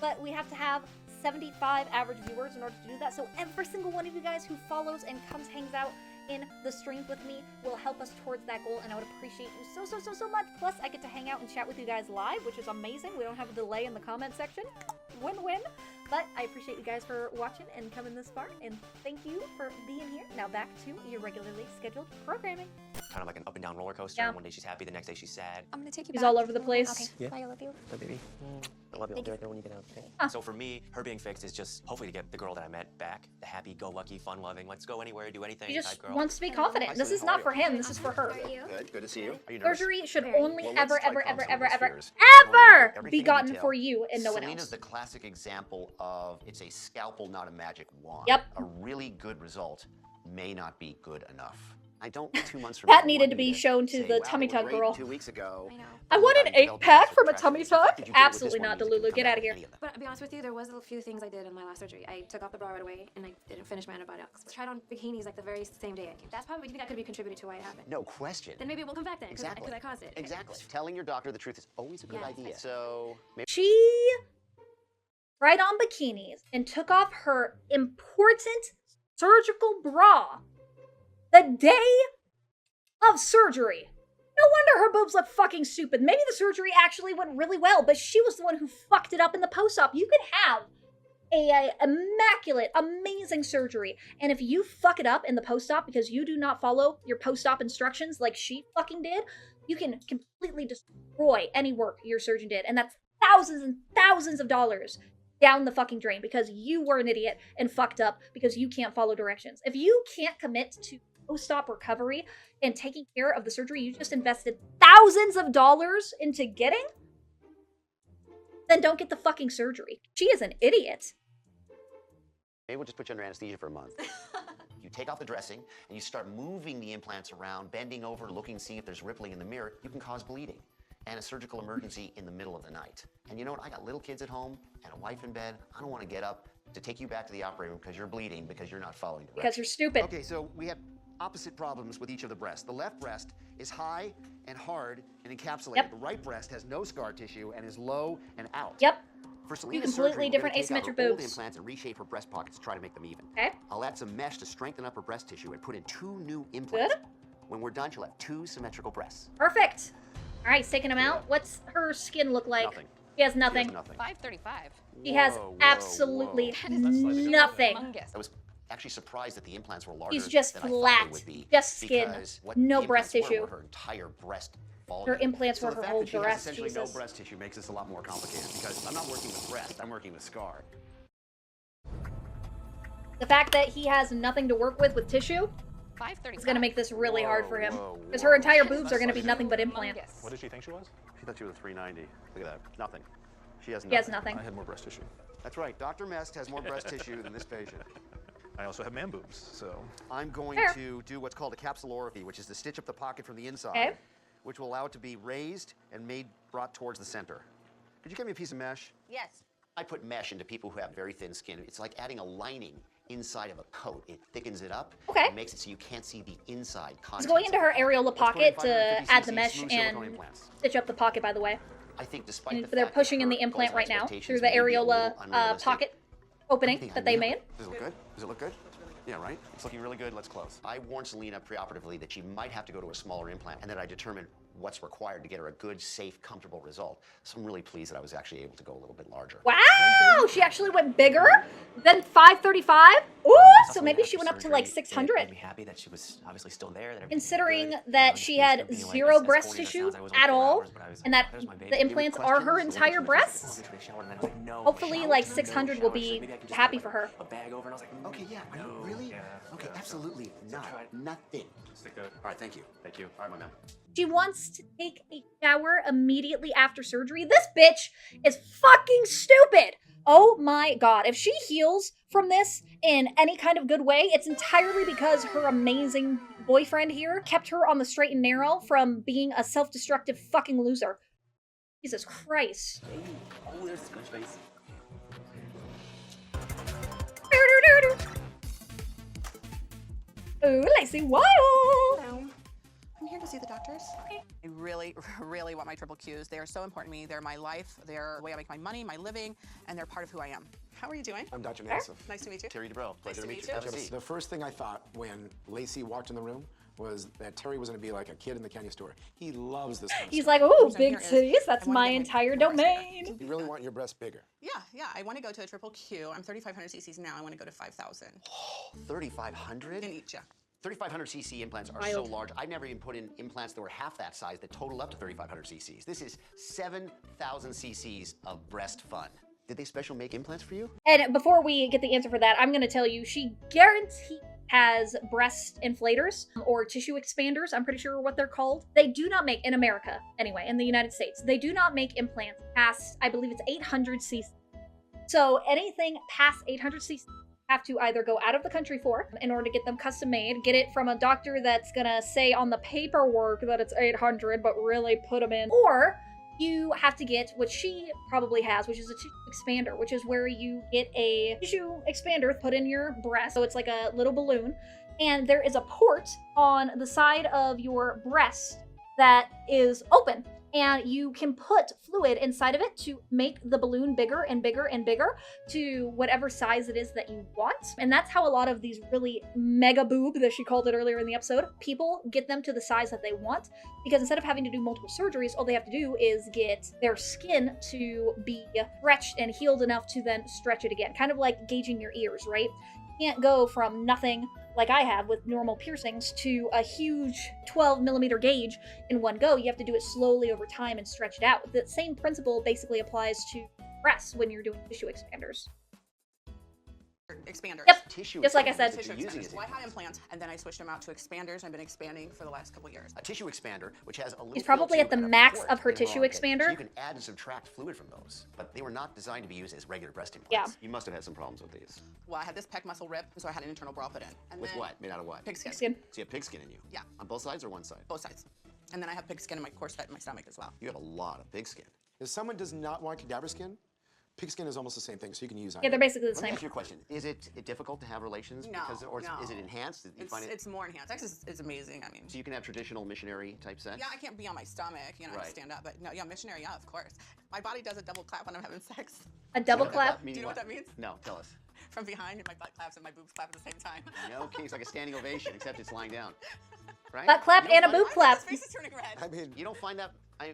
[SPEAKER 2] But we have to have 75 average viewers in order to do that. So every single one of you guys who follows and hangs out in the streams with me will help us towards that goal, and I would appreciate you so much. Plus, I get to hang out and chat with you guys live, which is amazing. We don't have a delay in the comment section. Win-win. But I appreciate you guys for watching and coming this far, and thank you for being here. Now back to your regularly scheduled programming.
[SPEAKER 7] kind of like an up and down roller coaster.
[SPEAKER 2] Yeah.
[SPEAKER 7] One day she's happy, the next day she's sad.
[SPEAKER 4] I'm gonna take you
[SPEAKER 2] He's
[SPEAKER 4] back.
[SPEAKER 2] all over the place.
[SPEAKER 4] Okay.
[SPEAKER 7] Yeah.
[SPEAKER 4] Bye, I love you.
[SPEAKER 7] Bye, baby. I love you. I'll be right there when you get out. Okay? So for me, her being fixed is just hopefully to get the girl that I met back, the happy-go-lucky, fun-loving, let's go anywhere, do anything
[SPEAKER 2] He
[SPEAKER 7] type
[SPEAKER 2] just
[SPEAKER 7] girl.
[SPEAKER 2] wants to be confident. This is not for him. This is for her.
[SPEAKER 5] Good. Good to see you. Are you nervous?
[SPEAKER 2] Surgery should
[SPEAKER 4] Very.
[SPEAKER 2] only
[SPEAKER 5] Well, let's
[SPEAKER 2] ever,
[SPEAKER 5] try
[SPEAKER 2] ever,
[SPEAKER 5] calm
[SPEAKER 2] ever,
[SPEAKER 5] some
[SPEAKER 2] ever,
[SPEAKER 5] of these
[SPEAKER 2] ever,
[SPEAKER 5] fears.
[SPEAKER 2] ever
[SPEAKER 5] Everything
[SPEAKER 2] be
[SPEAKER 5] in
[SPEAKER 2] gotten
[SPEAKER 5] detail.
[SPEAKER 2] for you and no one
[SPEAKER 5] Salina's
[SPEAKER 2] else.
[SPEAKER 5] the classic example of it's a scalpel, not a magic wand.
[SPEAKER 2] Yep.
[SPEAKER 5] A really good result may not be good enough. I don't 2 months from
[SPEAKER 2] That
[SPEAKER 5] now
[SPEAKER 2] needed
[SPEAKER 5] want
[SPEAKER 2] to
[SPEAKER 5] you
[SPEAKER 2] be shown to
[SPEAKER 5] say,
[SPEAKER 2] the
[SPEAKER 5] "Wow,
[SPEAKER 2] tummy
[SPEAKER 5] they were
[SPEAKER 2] tuck
[SPEAKER 5] great
[SPEAKER 2] girl.
[SPEAKER 5] 2 weeks ago.
[SPEAKER 4] I know.
[SPEAKER 2] I want an 8-pack from a tummy tuck.
[SPEAKER 5] Did you do it with this
[SPEAKER 2] Absolutely
[SPEAKER 5] one?
[SPEAKER 2] not,
[SPEAKER 5] You didn't
[SPEAKER 2] Delulu.
[SPEAKER 5] come
[SPEAKER 2] Get
[SPEAKER 5] back
[SPEAKER 2] out of here.
[SPEAKER 5] any of them.
[SPEAKER 4] But to be honest with you, there was a few things I did in my last surgery. I took off the bra right away, and I didn't finish my antibiotics. Tried on bikinis like the very same day I came. That's probably, do you think that could be contributing to why it happened?
[SPEAKER 5] No question.
[SPEAKER 4] Then maybe it won't come back then, because
[SPEAKER 5] Exactly.
[SPEAKER 4] I caused it. Okay.
[SPEAKER 5] Exactly. Telling your doctor the truth is always a good
[SPEAKER 4] Yes,
[SPEAKER 5] idea.
[SPEAKER 4] that's
[SPEAKER 5] So maybe
[SPEAKER 2] She tried on bikinis and took off her important surgical bra the day of surgery. No wonder her boobs look fucking stupid. Maybe the surgery actually went really well, but she was the one who fucked it up in the post-op. You could have a immaculate, amazing surgery, and if you fuck it up in the post-op because you do not follow your post-op instructions like she fucking did, you can completely destroy any work your surgeon did, and that's thousands and thousands of dollars down the fucking drain because you were an idiot and fucked up because you can't follow directions. If you can't commit to post-op recovery and taking care of the surgery you just invested thousands of dollars into getting, then don't get the fucking surgery. She is an idiot.
[SPEAKER 5] maybe we'll just put you under anesthesia for a month. You take off the dressing and you start moving the implants around, bending over, looking, seeing if there's rippling in the mirror. You can cause bleeding and a surgical emergency in the middle of the night. And you know what? I got little kids at home and a wife in bed. I don't want to get up to take you back to the operating room because you're bleeding because you're not following directions.
[SPEAKER 2] Because you're stupid.
[SPEAKER 5] Okay, so we have opposite problems with each of the breasts. The left breast is high and hard and encapsulated.
[SPEAKER 2] Yep.
[SPEAKER 5] The right breast has no scar tissue and is low and out.
[SPEAKER 2] Yep.
[SPEAKER 5] For Salina's
[SPEAKER 2] completely
[SPEAKER 5] surgery, we're
[SPEAKER 2] different
[SPEAKER 5] gonna take out
[SPEAKER 2] asymmetric
[SPEAKER 5] her old
[SPEAKER 2] boobs.
[SPEAKER 5] implants and reshape her breast pockets to try to make them even.
[SPEAKER 2] Okay.
[SPEAKER 5] I'll add some mesh to strengthen up her breast tissue and put in 2 new implants.
[SPEAKER 2] Good.
[SPEAKER 5] When we're done, she'll have 2 symmetrical breasts.
[SPEAKER 2] Perfect. All right, taking him out. What's her skin look like?
[SPEAKER 5] Nothing.
[SPEAKER 2] She has
[SPEAKER 5] She
[SPEAKER 2] nothing.
[SPEAKER 5] has nothing.
[SPEAKER 1] 535.
[SPEAKER 2] She has
[SPEAKER 5] Whoa,
[SPEAKER 2] absolutely
[SPEAKER 5] whoa.
[SPEAKER 2] nothing.
[SPEAKER 1] Humongous.
[SPEAKER 5] I was actually surprised that the implants were larger
[SPEAKER 2] She's just
[SPEAKER 5] than I
[SPEAKER 2] flat.
[SPEAKER 5] thought they would be.
[SPEAKER 2] Just skin.
[SPEAKER 5] Because what
[SPEAKER 2] No
[SPEAKER 5] the
[SPEAKER 2] breast
[SPEAKER 5] implants were
[SPEAKER 2] tissue.
[SPEAKER 5] her entire breast volume.
[SPEAKER 2] Her implants
[SPEAKER 5] So
[SPEAKER 2] were
[SPEAKER 5] the
[SPEAKER 2] her
[SPEAKER 5] fact
[SPEAKER 2] whole
[SPEAKER 5] that she has
[SPEAKER 2] breast,
[SPEAKER 5] essentially
[SPEAKER 2] Jesus.
[SPEAKER 5] no breast tissue makes this a lot more complicated because I'm not working with breast, I'm working with scar.
[SPEAKER 2] The fact that he has nothing to work with tissue
[SPEAKER 1] 535.
[SPEAKER 2] is going to make this really hard for him.
[SPEAKER 5] Whoa,
[SPEAKER 2] Because
[SPEAKER 5] whoa.
[SPEAKER 2] her entire boobs are going to be nothing but implants.
[SPEAKER 1] Humongous.
[SPEAKER 10] What did she think she was?
[SPEAKER 5] She thought she was a 390. Look at that. Nothing. She has nothing.
[SPEAKER 2] He has nothing.
[SPEAKER 10] I had more breast tissue.
[SPEAKER 5] That's right. Dr. Mest has more breast tissue than this patient.
[SPEAKER 10] I also have man boobs, so.
[SPEAKER 5] I'm going
[SPEAKER 2] Fair.
[SPEAKER 5] to do what's called a capsulorrhaphy, which is to stitch up the pocket from the inside,
[SPEAKER 2] Okay.
[SPEAKER 5] which will allow it to be raised and brought towards the center. Could you get me a piece of mesh?
[SPEAKER 1] Yes.
[SPEAKER 5] I put mesh into people who have very thin skin. It's like adding a lining inside of a coat. It thickens it up.
[SPEAKER 2] Okay.
[SPEAKER 5] It makes it so you can't see the inside
[SPEAKER 2] He's
[SPEAKER 5] contents.
[SPEAKER 2] going into her areola
[SPEAKER 5] Let's put in
[SPEAKER 2] pocket
[SPEAKER 5] 550
[SPEAKER 2] to add the
[SPEAKER 5] cc
[SPEAKER 2] mesh
[SPEAKER 5] smooth silicone
[SPEAKER 2] and
[SPEAKER 5] implants.
[SPEAKER 2] stitch up the pocket, by the way.
[SPEAKER 5] I think despite
[SPEAKER 2] And
[SPEAKER 5] the
[SPEAKER 2] they're
[SPEAKER 5] fact
[SPEAKER 2] pushing
[SPEAKER 5] that
[SPEAKER 2] in
[SPEAKER 5] her
[SPEAKER 2] the implant
[SPEAKER 5] goals
[SPEAKER 2] right
[SPEAKER 5] and
[SPEAKER 2] now
[SPEAKER 5] expectations
[SPEAKER 2] through the
[SPEAKER 5] may be a little
[SPEAKER 2] areola
[SPEAKER 5] unrealistic,
[SPEAKER 2] pocket opening
[SPEAKER 5] I think
[SPEAKER 2] that
[SPEAKER 5] I
[SPEAKER 2] they
[SPEAKER 5] nailed
[SPEAKER 2] made.
[SPEAKER 5] it. Does it look good? Does it look good? Yeah, right? It's looking really good. Let's close. I warned Salina preoperatively that she might have to go to a smaller implant and that I determined what's required to get her a good, safe, comfortable result. So I'm really pleased that I was actually able to go a little bit larger.
[SPEAKER 2] Wow! She actually went bigger than 535? Ooh, so maybe she went up to like
[SPEAKER 7] It
[SPEAKER 2] 600.
[SPEAKER 7] made me happy that she was obviously still there. That everything was
[SPEAKER 2] Considering
[SPEAKER 7] good.
[SPEAKER 2] that
[SPEAKER 7] You
[SPEAKER 2] she
[SPEAKER 7] know,
[SPEAKER 2] had
[SPEAKER 7] it's gonna be
[SPEAKER 2] zero
[SPEAKER 7] as
[SPEAKER 2] breast
[SPEAKER 7] corny as it
[SPEAKER 2] tissue
[SPEAKER 7] sounds, I was only
[SPEAKER 2] at
[SPEAKER 7] 4
[SPEAKER 2] all,
[SPEAKER 7] hours, but I was-
[SPEAKER 2] and that
[SPEAKER 7] there's my baby.
[SPEAKER 2] the implants are her
[SPEAKER 5] questions?
[SPEAKER 2] entire breasts,
[SPEAKER 7] I was in the shower, and then I was like, no,
[SPEAKER 2] hopefully
[SPEAKER 7] shower,
[SPEAKER 2] like
[SPEAKER 7] no
[SPEAKER 2] 600 will
[SPEAKER 7] shower.
[SPEAKER 2] be
[SPEAKER 7] Maybe I can just
[SPEAKER 2] happy
[SPEAKER 7] put,
[SPEAKER 2] for her.
[SPEAKER 7] a bag over, and I was like,
[SPEAKER 5] Okay, yeah. Are you
[SPEAKER 7] no,
[SPEAKER 5] really?
[SPEAKER 7] yeah,
[SPEAKER 5] Okay,
[SPEAKER 7] yeah.
[SPEAKER 5] absolutely not.
[SPEAKER 7] try it.
[SPEAKER 5] Nothing.
[SPEAKER 10] Stick that.
[SPEAKER 5] All right, thank you.
[SPEAKER 7] Thank you.
[SPEAKER 5] All right, my man.
[SPEAKER 2] She wants to take a shower immediately after surgery. This bitch is fucking stupid. Oh my god. If she heals from this in any kind of good way, it's entirely because her amazing boyfriend here kept her on the straight and narrow from being a self-destructive fucking loser. Jesus Christ.
[SPEAKER 7] Oh, there's scratch face.
[SPEAKER 2] Ooh, Lacey Wildd.
[SPEAKER 3] Hello. I'm here to see the doctors. Okay. I really, really want my triple Qs. They are so important to me. They're my life. They're the way I make my money, my living, and they're part of who I am. How are you doing?
[SPEAKER 6] I'm Dr. Nassif.
[SPEAKER 3] Nice to meet you.
[SPEAKER 5] Terry Dubrow. Pleasure to meet you.
[SPEAKER 3] you.
[SPEAKER 5] Have a seat.
[SPEAKER 6] The first thing I thought when Lacy walked in the room was that Terry was going to be like a kid in the candy store. He loves this kind of
[SPEAKER 2] He's
[SPEAKER 6] stuff.
[SPEAKER 2] like, ooh,
[SPEAKER 3] reason
[SPEAKER 2] big
[SPEAKER 3] here is
[SPEAKER 2] titties. That's
[SPEAKER 3] I wanna
[SPEAKER 2] my
[SPEAKER 3] get my
[SPEAKER 2] entire
[SPEAKER 3] breasts bigger.
[SPEAKER 2] domain.
[SPEAKER 6] You really want your breasts bigger.
[SPEAKER 3] Yeah. I want to go to a triple Q. I'm 3,500 cc's now. I want to go to 5,000
[SPEAKER 5] 3,500?
[SPEAKER 3] in each, yeah.
[SPEAKER 5] 3,500 cc implants are so large. I never even put in implants that were half that size that total up to 3,500 cc's. This is 7,000 cc's of breast fun. Did they special make implants for you?
[SPEAKER 2] And before we get the answer for that, I'm going to tell you, she guaranteed has breast inflators or tissue expanders, I'm pretty sure what they're called. They do not make, in America anyway, in the United States, they do not make implants past, I believe it's 800 cc. So anything past 800 cc have to either go out of the country for in order to get them custom made, get it from a doctor that's gonna say on the paperwork that it's 800 but really put them in, or you have to get what she probably has, which is a tissue expander, which is where you get a tissue expander put in your breast. So it's like a little balloon, and there is a port on the side of your breast that is open, and you can put fluid inside of it to make the balloon bigger and bigger and bigger to whatever size it is that you want. And that's how a lot of these really mega boob, as she called it earlier in the episode, people get them to the size that they want, because instead of having to do multiple surgeries, all they have to do is get their skin to be stretched and healed enough to then stretch it again. Kind of like gauging your ears, right? You can't go from nothing like I have with normal piercings to a huge 12mm gauge in one go. You have to do it slowly over time and stretch it out. The same principle basically applies to breasts when you're doing tissue expanders.
[SPEAKER 3] Expanders.
[SPEAKER 2] Yep,
[SPEAKER 5] Tissue
[SPEAKER 2] just like I said.
[SPEAKER 3] Tissue
[SPEAKER 5] Using
[SPEAKER 3] expanders. Well, I had implants, and then I switched them out to expanders. I've been expanding for the last couple years.
[SPEAKER 5] A tissue expander, which has a little
[SPEAKER 2] It's probably
[SPEAKER 5] fill
[SPEAKER 2] at the
[SPEAKER 5] tube and a
[SPEAKER 2] max
[SPEAKER 5] port
[SPEAKER 2] of her
[SPEAKER 5] in the
[SPEAKER 2] tissue
[SPEAKER 5] armpit.
[SPEAKER 2] expander.
[SPEAKER 5] So you can add and subtract fluid from those, but they were not designed to be used as regular breast implants.
[SPEAKER 2] Yeah.
[SPEAKER 10] You must have had some problems with these.
[SPEAKER 3] Well, I had this pec muscle rip, so I had an internal bra put in. And
[SPEAKER 5] With
[SPEAKER 3] then
[SPEAKER 5] what? Made out of what?
[SPEAKER 3] Pig skin.
[SPEAKER 2] Skin.
[SPEAKER 5] So you have pig skin in you?
[SPEAKER 3] Yeah.
[SPEAKER 5] On both sides or one side?
[SPEAKER 3] Both sides. And then I have pig skin in my corset in my stomach as well.
[SPEAKER 5] You have a lot of pig skin.
[SPEAKER 6] If someone does not want cadaver skin, pig skin is almost the same thing, so you can use
[SPEAKER 2] Yeah,
[SPEAKER 6] either.
[SPEAKER 2] they're basically the
[SPEAKER 5] Let me
[SPEAKER 2] same.
[SPEAKER 5] ask you a question. Is it difficult to have relations?
[SPEAKER 3] No,
[SPEAKER 5] Because, or
[SPEAKER 3] no.
[SPEAKER 5] is it enhanced? Do you find it?
[SPEAKER 3] It's more enhanced. Sex is amazing. I mean,
[SPEAKER 5] So you can have traditional missionary type sex?
[SPEAKER 3] yeah, I can't be on my stomach, you know,
[SPEAKER 5] Right.
[SPEAKER 3] stand up, but no, yeah, missionary, yeah, of course. My body does a double clap when I'm having sex.
[SPEAKER 2] A double
[SPEAKER 5] What
[SPEAKER 2] clap.
[SPEAKER 5] that means
[SPEAKER 3] Do you know what that means?
[SPEAKER 5] No, tell us.
[SPEAKER 3] From behind, my butt claps and my boobs clap at the same time.
[SPEAKER 5] No, it's like a standing ovation, except it's lying down. Right?
[SPEAKER 2] Butt clap
[SPEAKER 5] You don't
[SPEAKER 2] and a
[SPEAKER 5] find-
[SPEAKER 2] boob clap.
[SPEAKER 3] His face is turning red.
[SPEAKER 6] I mean,
[SPEAKER 5] You don't find that,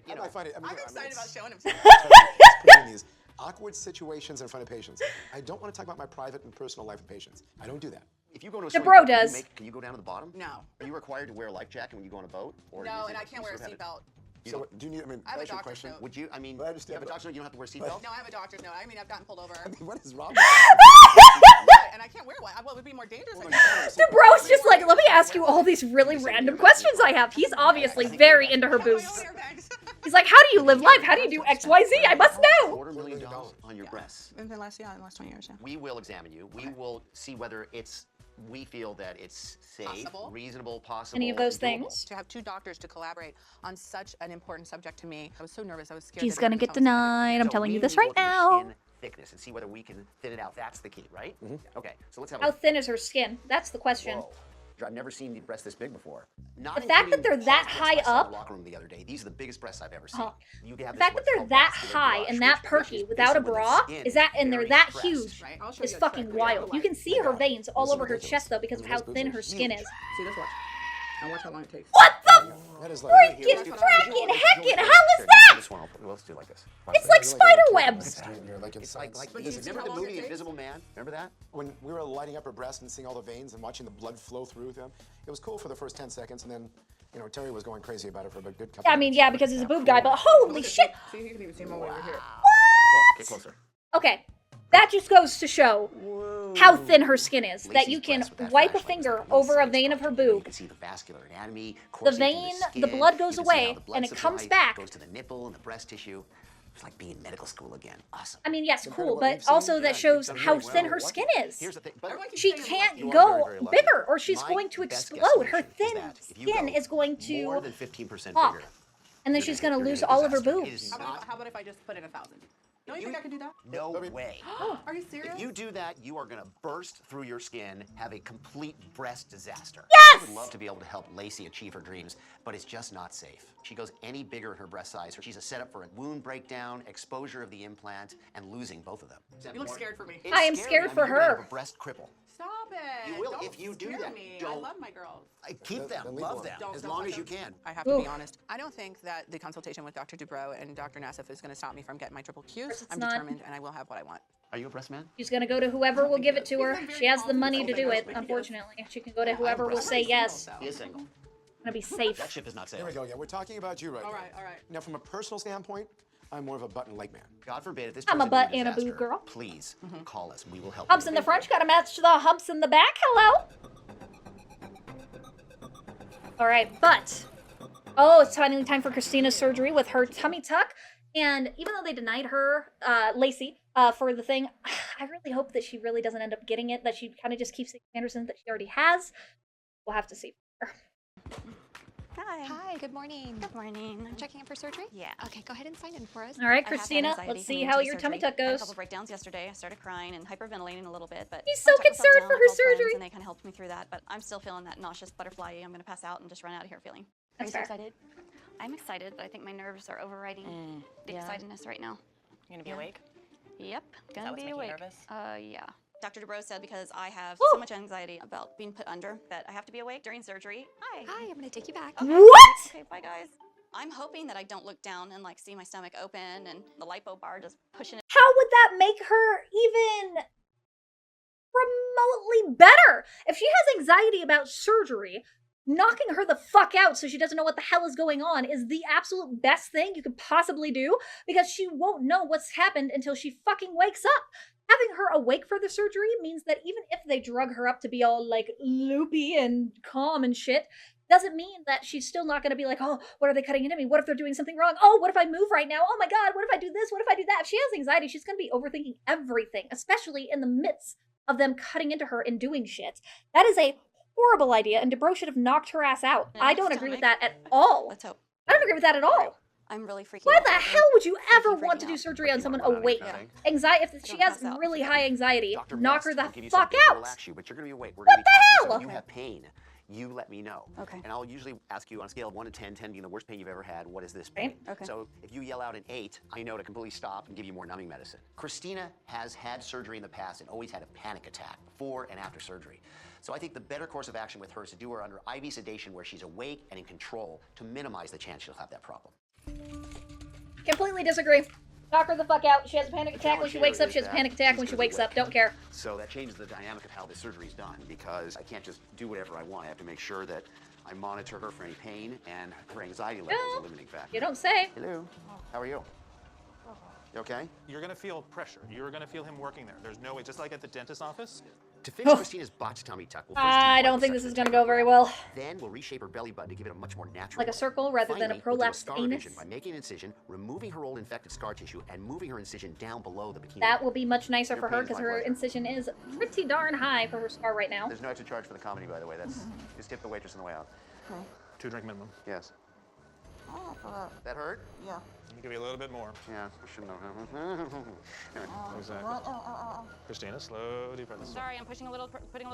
[SPEAKER 5] you know.
[SPEAKER 6] I find it. I mean,
[SPEAKER 3] I'm excited about
[SPEAKER 6] it's-
[SPEAKER 3] showing him to you.
[SPEAKER 6] it's putting in these awkward situations in front of patients. I don't want to talk about my private and personal life of patients. I don't do that.
[SPEAKER 5] If you go to a
[SPEAKER 2] Dubrow
[SPEAKER 5] swimming pool,
[SPEAKER 2] does.
[SPEAKER 5] Can you go down to the bottom?
[SPEAKER 3] No.
[SPEAKER 5] Are you required to wear a life jacket when you go on a boat? Or
[SPEAKER 3] No,
[SPEAKER 5] is
[SPEAKER 3] and
[SPEAKER 5] it-
[SPEAKER 3] I can't wear a
[SPEAKER 5] sort of have it-
[SPEAKER 3] seatbelt.
[SPEAKER 5] You
[SPEAKER 6] So
[SPEAKER 5] don't-
[SPEAKER 6] what, do you need? I mean,
[SPEAKER 3] I have a
[SPEAKER 6] that's your
[SPEAKER 3] doctor's
[SPEAKER 6] question.
[SPEAKER 3] note.
[SPEAKER 5] Would you? I mean,
[SPEAKER 6] I understand,
[SPEAKER 5] you have a
[SPEAKER 6] but-
[SPEAKER 5] doctor, you don't have to wear a seatbelt.
[SPEAKER 3] No, I have a doctor's note. I mean, I've gotten pulled over.
[SPEAKER 6] I mean, what is wrong?
[SPEAKER 3] And I can't wear one. Well, it would be more dangerous. I guess.
[SPEAKER 2] Dubrow's just like, let me ask you all these really random questions I have. He's obviously very into her
[SPEAKER 3] I have my
[SPEAKER 2] boobs.
[SPEAKER 3] own airbags.
[SPEAKER 2] He's like, how do you live life? How do you do XYZ? I must know.
[SPEAKER 5] $250,000 on your breasts.
[SPEAKER 3] In the last 20 years, yeah.
[SPEAKER 5] We will examine you. We will see whether we feel that it's safe,
[SPEAKER 3] Possible.
[SPEAKER 5] reasonable, possible.
[SPEAKER 2] Any of those
[SPEAKER 5] doable.
[SPEAKER 2] things?
[SPEAKER 3] To have two doctors to collaborate on such an important subject to me, I was so nervous. I was scared.
[SPEAKER 2] She's
[SPEAKER 3] that
[SPEAKER 2] gonna
[SPEAKER 3] they
[SPEAKER 2] get
[SPEAKER 3] were gonna tell me
[SPEAKER 2] denied. I'm
[SPEAKER 5] So
[SPEAKER 2] telling
[SPEAKER 5] we
[SPEAKER 2] you this
[SPEAKER 5] need
[SPEAKER 2] right
[SPEAKER 5] to look at your
[SPEAKER 2] now.
[SPEAKER 5] skin thickness and see whether we can thin it out. That's the key, right? Okay, so let's have
[SPEAKER 2] How
[SPEAKER 5] a
[SPEAKER 2] thin is her skin? That's the question.
[SPEAKER 5] Whoa. I've never seen the breasts this big before. Not
[SPEAKER 2] The fact that
[SPEAKER 5] including
[SPEAKER 2] they're
[SPEAKER 5] Paul's
[SPEAKER 2] that
[SPEAKER 5] breasts
[SPEAKER 2] high
[SPEAKER 5] I saw in
[SPEAKER 2] up-
[SPEAKER 5] the locker room the other day. These are the biggest breasts I've ever seen.
[SPEAKER 2] Huh.
[SPEAKER 5] You can have
[SPEAKER 2] The
[SPEAKER 5] this
[SPEAKER 2] fact that
[SPEAKER 5] what's
[SPEAKER 2] they're
[SPEAKER 5] called
[SPEAKER 2] that
[SPEAKER 5] vascular
[SPEAKER 2] high
[SPEAKER 5] brush,
[SPEAKER 2] and that
[SPEAKER 5] which
[SPEAKER 2] perky
[SPEAKER 5] is
[SPEAKER 2] without a
[SPEAKER 5] basically when the
[SPEAKER 2] bra
[SPEAKER 5] skin
[SPEAKER 2] is that, and they're
[SPEAKER 5] very
[SPEAKER 2] that
[SPEAKER 5] pressed.
[SPEAKER 2] huge.
[SPEAKER 3] Right? I'll show
[SPEAKER 2] It's
[SPEAKER 3] you a
[SPEAKER 2] fucking
[SPEAKER 3] trick.
[SPEAKER 2] wild. You can see her veins all
[SPEAKER 6] This is
[SPEAKER 2] over her
[SPEAKER 6] ridiculous.
[SPEAKER 2] chest though because of how thin her skin is.
[SPEAKER 3] See this? Watch. And watch how long it takes.
[SPEAKER 2] What the
[SPEAKER 6] That is like.
[SPEAKER 2] freaking fracking heckin'? How is that?
[SPEAKER 5] This one, let's do it like this.
[SPEAKER 2] It's like spider webs.
[SPEAKER 6] You're like
[SPEAKER 5] It's like
[SPEAKER 3] But
[SPEAKER 5] this.
[SPEAKER 3] you see
[SPEAKER 5] Remember
[SPEAKER 3] how
[SPEAKER 5] the
[SPEAKER 3] long it
[SPEAKER 5] movie
[SPEAKER 3] takes?
[SPEAKER 5] Invisible Man? Remember that?
[SPEAKER 6] When we were lighting up her breast and seeing all the veins and watching the blood flow through them, it was cool for the first 10 seconds, and then, you know, Terry was going crazy about it for a good couple
[SPEAKER 2] I mean,
[SPEAKER 6] minutes.
[SPEAKER 2] yeah, because he's a boob guy, but holy shit.
[SPEAKER 3] See, you can even see them all over here.
[SPEAKER 5] Cool. Get closer.
[SPEAKER 2] Okay, that just goes to show how thin her skin is. That
[SPEAKER 5] Lacey's
[SPEAKER 2] you can
[SPEAKER 5] breast with that
[SPEAKER 2] wipe a
[SPEAKER 5] flashlight is
[SPEAKER 2] finger
[SPEAKER 5] like
[SPEAKER 2] over a
[SPEAKER 5] inside
[SPEAKER 2] vein of her
[SPEAKER 5] structure. You
[SPEAKER 2] boob.
[SPEAKER 5] can see the vascular anatomy.
[SPEAKER 2] The
[SPEAKER 5] coursing through
[SPEAKER 2] vein,
[SPEAKER 5] the
[SPEAKER 2] the
[SPEAKER 5] skin.
[SPEAKER 2] blood goes
[SPEAKER 5] You can see how
[SPEAKER 2] away,
[SPEAKER 5] the blood
[SPEAKER 2] and it
[SPEAKER 5] supply
[SPEAKER 2] comes back.
[SPEAKER 5] Goes to the nipple and the breast tissue. It's like being in medical school again. Awesome.
[SPEAKER 2] I mean, yes,
[SPEAKER 6] Compared to
[SPEAKER 2] cool,
[SPEAKER 6] what
[SPEAKER 2] but
[SPEAKER 6] we've seen,
[SPEAKER 2] also
[SPEAKER 6] yeah,
[SPEAKER 2] that
[SPEAKER 6] you've
[SPEAKER 2] shows
[SPEAKER 6] done
[SPEAKER 2] how
[SPEAKER 6] really
[SPEAKER 2] thin
[SPEAKER 6] well.
[SPEAKER 2] her
[SPEAKER 6] Lucky.
[SPEAKER 2] skin is.
[SPEAKER 5] Here's the thing. But
[SPEAKER 3] Everyone keeps
[SPEAKER 2] She
[SPEAKER 3] saying
[SPEAKER 2] can't
[SPEAKER 5] You are
[SPEAKER 2] go
[SPEAKER 5] very, very lucky.
[SPEAKER 2] bigger or she's
[SPEAKER 5] My
[SPEAKER 2] going to
[SPEAKER 5] best
[SPEAKER 2] explode. Her
[SPEAKER 5] guesstimation is
[SPEAKER 2] thin
[SPEAKER 5] that if you
[SPEAKER 2] skin
[SPEAKER 5] go
[SPEAKER 2] is going
[SPEAKER 5] more
[SPEAKER 2] to
[SPEAKER 5] than 15%
[SPEAKER 2] pop.
[SPEAKER 5] bigger.
[SPEAKER 2] And then
[SPEAKER 5] you're
[SPEAKER 2] she's
[SPEAKER 5] gonna-
[SPEAKER 2] going to
[SPEAKER 5] you're
[SPEAKER 2] lose
[SPEAKER 5] gonna
[SPEAKER 2] all of her
[SPEAKER 5] disaster. It
[SPEAKER 2] boobs.
[SPEAKER 5] is
[SPEAKER 3] How
[SPEAKER 5] not-
[SPEAKER 3] about if I just put in 1,000? Don't you think I could do that?
[SPEAKER 5] No
[SPEAKER 6] Let me-
[SPEAKER 5] way.
[SPEAKER 3] Are you serious?
[SPEAKER 5] If you do that, you are going to burst through your skin, have a complete breast disaster.
[SPEAKER 2] Yes!
[SPEAKER 5] I would love to be able to help Lacy achieve her dreams, but it's just not safe. She goes any bigger in her breast size, she's a setup for a wound breakdown, exposure of the implant, and losing both of them.
[SPEAKER 3] You look scared for me.
[SPEAKER 5] It's
[SPEAKER 2] I am
[SPEAKER 5] scary.
[SPEAKER 2] scared
[SPEAKER 5] I mean,
[SPEAKER 2] for
[SPEAKER 5] you're gonna have
[SPEAKER 2] her.
[SPEAKER 5] a breast cripple.
[SPEAKER 3] Stop it.
[SPEAKER 5] You will
[SPEAKER 3] Don't
[SPEAKER 5] if you do
[SPEAKER 3] scare
[SPEAKER 5] that.
[SPEAKER 3] Me. I
[SPEAKER 5] Don't.
[SPEAKER 3] love my girls.
[SPEAKER 5] Keep them,
[SPEAKER 6] Then leave
[SPEAKER 5] love
[SPEAKER 6] them.
[SPEAKER 5] them, as
[SPEAKER 3] Don't
[SPEAKER 5] long
[SPEAKER 3] touch
[SPEAKER 5] as you
[SPEAKER 3] them.
[SPEAKER 5] can.
[SPEAKER 3] I have to be honest. I don't think that the consultation with Dr. Dubrow and Dr. Nassif is going to stop me from getting my triple Qs.
[SPEAKER 2] it's
[SPEAKER 3] I'm
[SPEAKER 2] not.
[SPEAKER 3] determined, and I will have what I want.
[SPEAKER 5] Are you a breast man?
[SPEAKER 2] She's gonna go to whoever will give it to her. She has the money to do it,
[SPEAKER 3] confident.
[SPEAKER 2] unfortunately. She can go to whoever will say yes.
[SPEAKER 5] He is single.
[SPEAKER 2] Gonna be safe.
[SPEAKER 7] That ship is not
[SPEAKER 6] There
[SPEAKER 7] sailing.
[SPEAKER 6] we go. Yeah, we're talking about you right
[SPEAKER 3] All
[SPEAKER 6] now.
[SPEAKER 3] right, all right.
[SPEAKER 6] Now, from a personal standpoint, I'm more of a button-like man.
[SPEAKER 5] God forbid if this
[SPEAKER 2] I'm a
[SPEAKER 5] turns into
[SPEAKER 2] butt and a
[SPEAKER 5] disaster,
[SPEAKER 2] boob girl.
[SPEAKER 5] Please call us. We will help.
[SPEAKER 2] Humps
[SPEAKER 5] you.
[SPEAKER 2] in the front, you gotta match the humps in the back. Hello. All right, but it's finally time for Christina's surgery with her tummy tuck. And even though they denied her, Lacy, for the thing, I really hope that she really doesn't end up getting it. That she kind of just keeps the Anderson that she already has. We'll have to see.
[SPEAKER 1] Hi.
[SPEAKER 11] Hi, good morning.
[SPEAKER 1] Good morning.
[SPEAKER 11] I'm checking in for surgery?
[SPEAKER 1] Yeah.
[SPEAKER 11] Okay, go ahead and sign in for us.
[SPEAKER 2] All right,
[SPEAKER 1] I have had
[SPEAKER 2] Christina,
[SPEAKER 1] anxiety
[SPEAKER 2] let's see
[SPEAKER 1] coming
[SPEAKER 2] how
[SPEAKER 1] into
[SPEAKER 2] your
[SPEAKER 1] the
[SPEAKER 2] tummy
[SPEAKER 1] surgery.
[SPEAKER 2] tuck
[SPEAKER 1] I had a
[SPEAKER 2] goes.
[SPEAKER 1] couple breakdowns yesterday. I started crying and hyperventilating a little bit, but
[SPEAKER 2] He's
[SPEAKER 1] I
[SPEAKER 2] so
[SPEAKER 1] took myself
[SPEAKER 2] concerned
[SPEAKER 1] down,
[SPEAKER 2] for
[SPEAKER 1] I
[SPEAKER 2] her
[SPEAKER 1] called friends,
[SPEAKER 2] surgery.
[SPEAKER 1] and they kind of helped me through that. But I'm still feeling that nauseous butterfly. I'm gonna pass out and just run out of here feeling.
[SPEAKER 2] That's
[SPEAKER 1] Are you
[SPEAKER 2] fair.
[SPEAKER 1] excited? I'm excited, but I think my nerves are overriding the excitedness right now.
[SPEAKER 12] You're gonna be awake?
[SPEAKER 1] Yep, gonna
[SPEAKER 12] what's
[SPEAKER 1] be
[SPEAKER 12] making you
[SPEAKER 1] awake.
[SPEAKER 12] nervous?
[SPEAKER 1] Yeah. Dr. Dubrow said because I have
[SPEAKER 2] Woo!
[SPEAKER 1] so much anxiety about being put under that I have to be awake during surgery. Hi.
[SPEAKER 11] Hi, I'm gonna take you back.
[SPEAKER 2] What?
[SPEAKER 1] Okay, bye guys. I'm hoping that I don't look down and like see my stomach open and the lipo bar just pushing it.
[SPEAKER 2] How would that make her even remotely better? If she has anxiety about surgery, knocking her the fuck out so she doesn't know what the hell is going on is the absolute best thing you could possibly do, because she won't know what's happened until she fucking wakes up. Having her awake for the surgery means that even if they drug her up to be all like loopy and calm and shit, doesn't mean that she's still not going to be like, oh, what are they cutting into me? What if they're doing something wrong? Oh, what if I move right now? Oh my God, what if I do this? What if I do that? If she has anxiety, she's going to be overthinking everything, especially in the midst of them cutting into her and doing shit. That is a horrible idea, and Dubrow should have knocked her ass out. I don't agree with that at all.
[SPEAKER 1] Let's hope.
[SPEAKER 2] I don't agree with that at all.
[SPEAKER 1] I'm really freaking
[SPEAKER 2] Why
[SPEAKER 1] out.
[SPEAKER 2] the hell would you ever want to do surgery on someone awake? Anxiety, if she has
[SPEAKER 1] pass out.
[SPEAKER 2] really high anxiety,
[SPEAKER 5] Dr.
[SPEAKER 2] knock
[SPEAKER 5] Best
[SPEAKER 2] her the
[SPEAKER 5] will give you
[SPEAKER 2] fuck
[SPEAKER 5] something to
[SPEAKER 2] out.
[SPEAKER 5] relax you, but you're going to be awake. We're
[SPEAKER 2] What
[SPEAKER 5] going to be
[SPEAKER 2] the
[SPEAKER 5] talking. So
[SPEAKER 2] hell?
[SPEAKER 5] if you have pain, you let me know.
[SPEAKER 1] Okay.
[SPEAKER 5] And I'll usually ask you on a scale of 1 to 10, 10 being the worst pain you've ever had, what is this pain?
[SPEAKER 1] Okay.
[SPEAKER 5] So if you yell out an 8, I know to completely stop and give you more numbing medicine. Cristina has had surgery in the past and always had a panic attack before and after surgery. So I think the better course of action with her is to do her under IV sedation where she's awake and in control to minimize the chance she'll have that problem.
[SPEAKER 2] Completely disagree. Knock her the fuck out. She has a panic attack when she wakes up. She has a panic attack when she wakes up. Don't care.
[SPEAKER 5] So that changes the dynamic of how the surgery is done, because I can't just do whatever I want. I have to make sure that I monitor her for any pain, and her anxiety level is a limiting factor.
[SPEAKER 2] You don't say.
[SPEAKER 5] Hello. How are you? You okay?
[SPEAKER 10] You're gonna feel pressure. You're gonna feel him working there. There's no way, just like at the dentist's office.
[SPEAKER 5] To fix Christina's botched tummy tuck, we'll first do
[SPEAKER 2] I don't think this is going to go very well.
[SPEAKER 5] Then we'll reshape her belly button to give it a much more natural
[SPEAKER 2] Like a
[SPEAKER 5] look.
[SPEAKER 2] circle rather than a
[SPEAKER 5] Finally, we'll do
[SPEAKER 2] prolapsed
[SPEAKER 5] scar
[SPEAKER 2] anus.
[SPEAKER 5] revision by making an incision, removing her old infected scar tissue, and moving her incision down below the bikini.
[SPEAKER 2] That will be much nicer
[SPEAKER 5] Your
[SPEAKER 2] for her
[SPEAKER 5] pain is
[SPEAKER 2] because
[SPEAKER 5] my
[SPEAKER 2] her
[SPEAKER 5] pleasure.
[SPEAKER 2] incision is pretty darn high for her scar right now.
[SPEAKER 5] There's no extra charge for the comedy, by the way. That's just tip the waitress on the way out.
[SPEAKER 10] 2-drink minimum.
[SPEAKER 5] Yes. That hurt?
[SPEAKER 3] Yeah.
[SPEAKER 10] Let me give you a little bit more.
[SPEAKER 5] Yeah, I shouldn't have.
[SPEAKER 10] Exactly. Christina, slow, deep breaths.
[SPEAKER 1] Sorry, I'm putting a little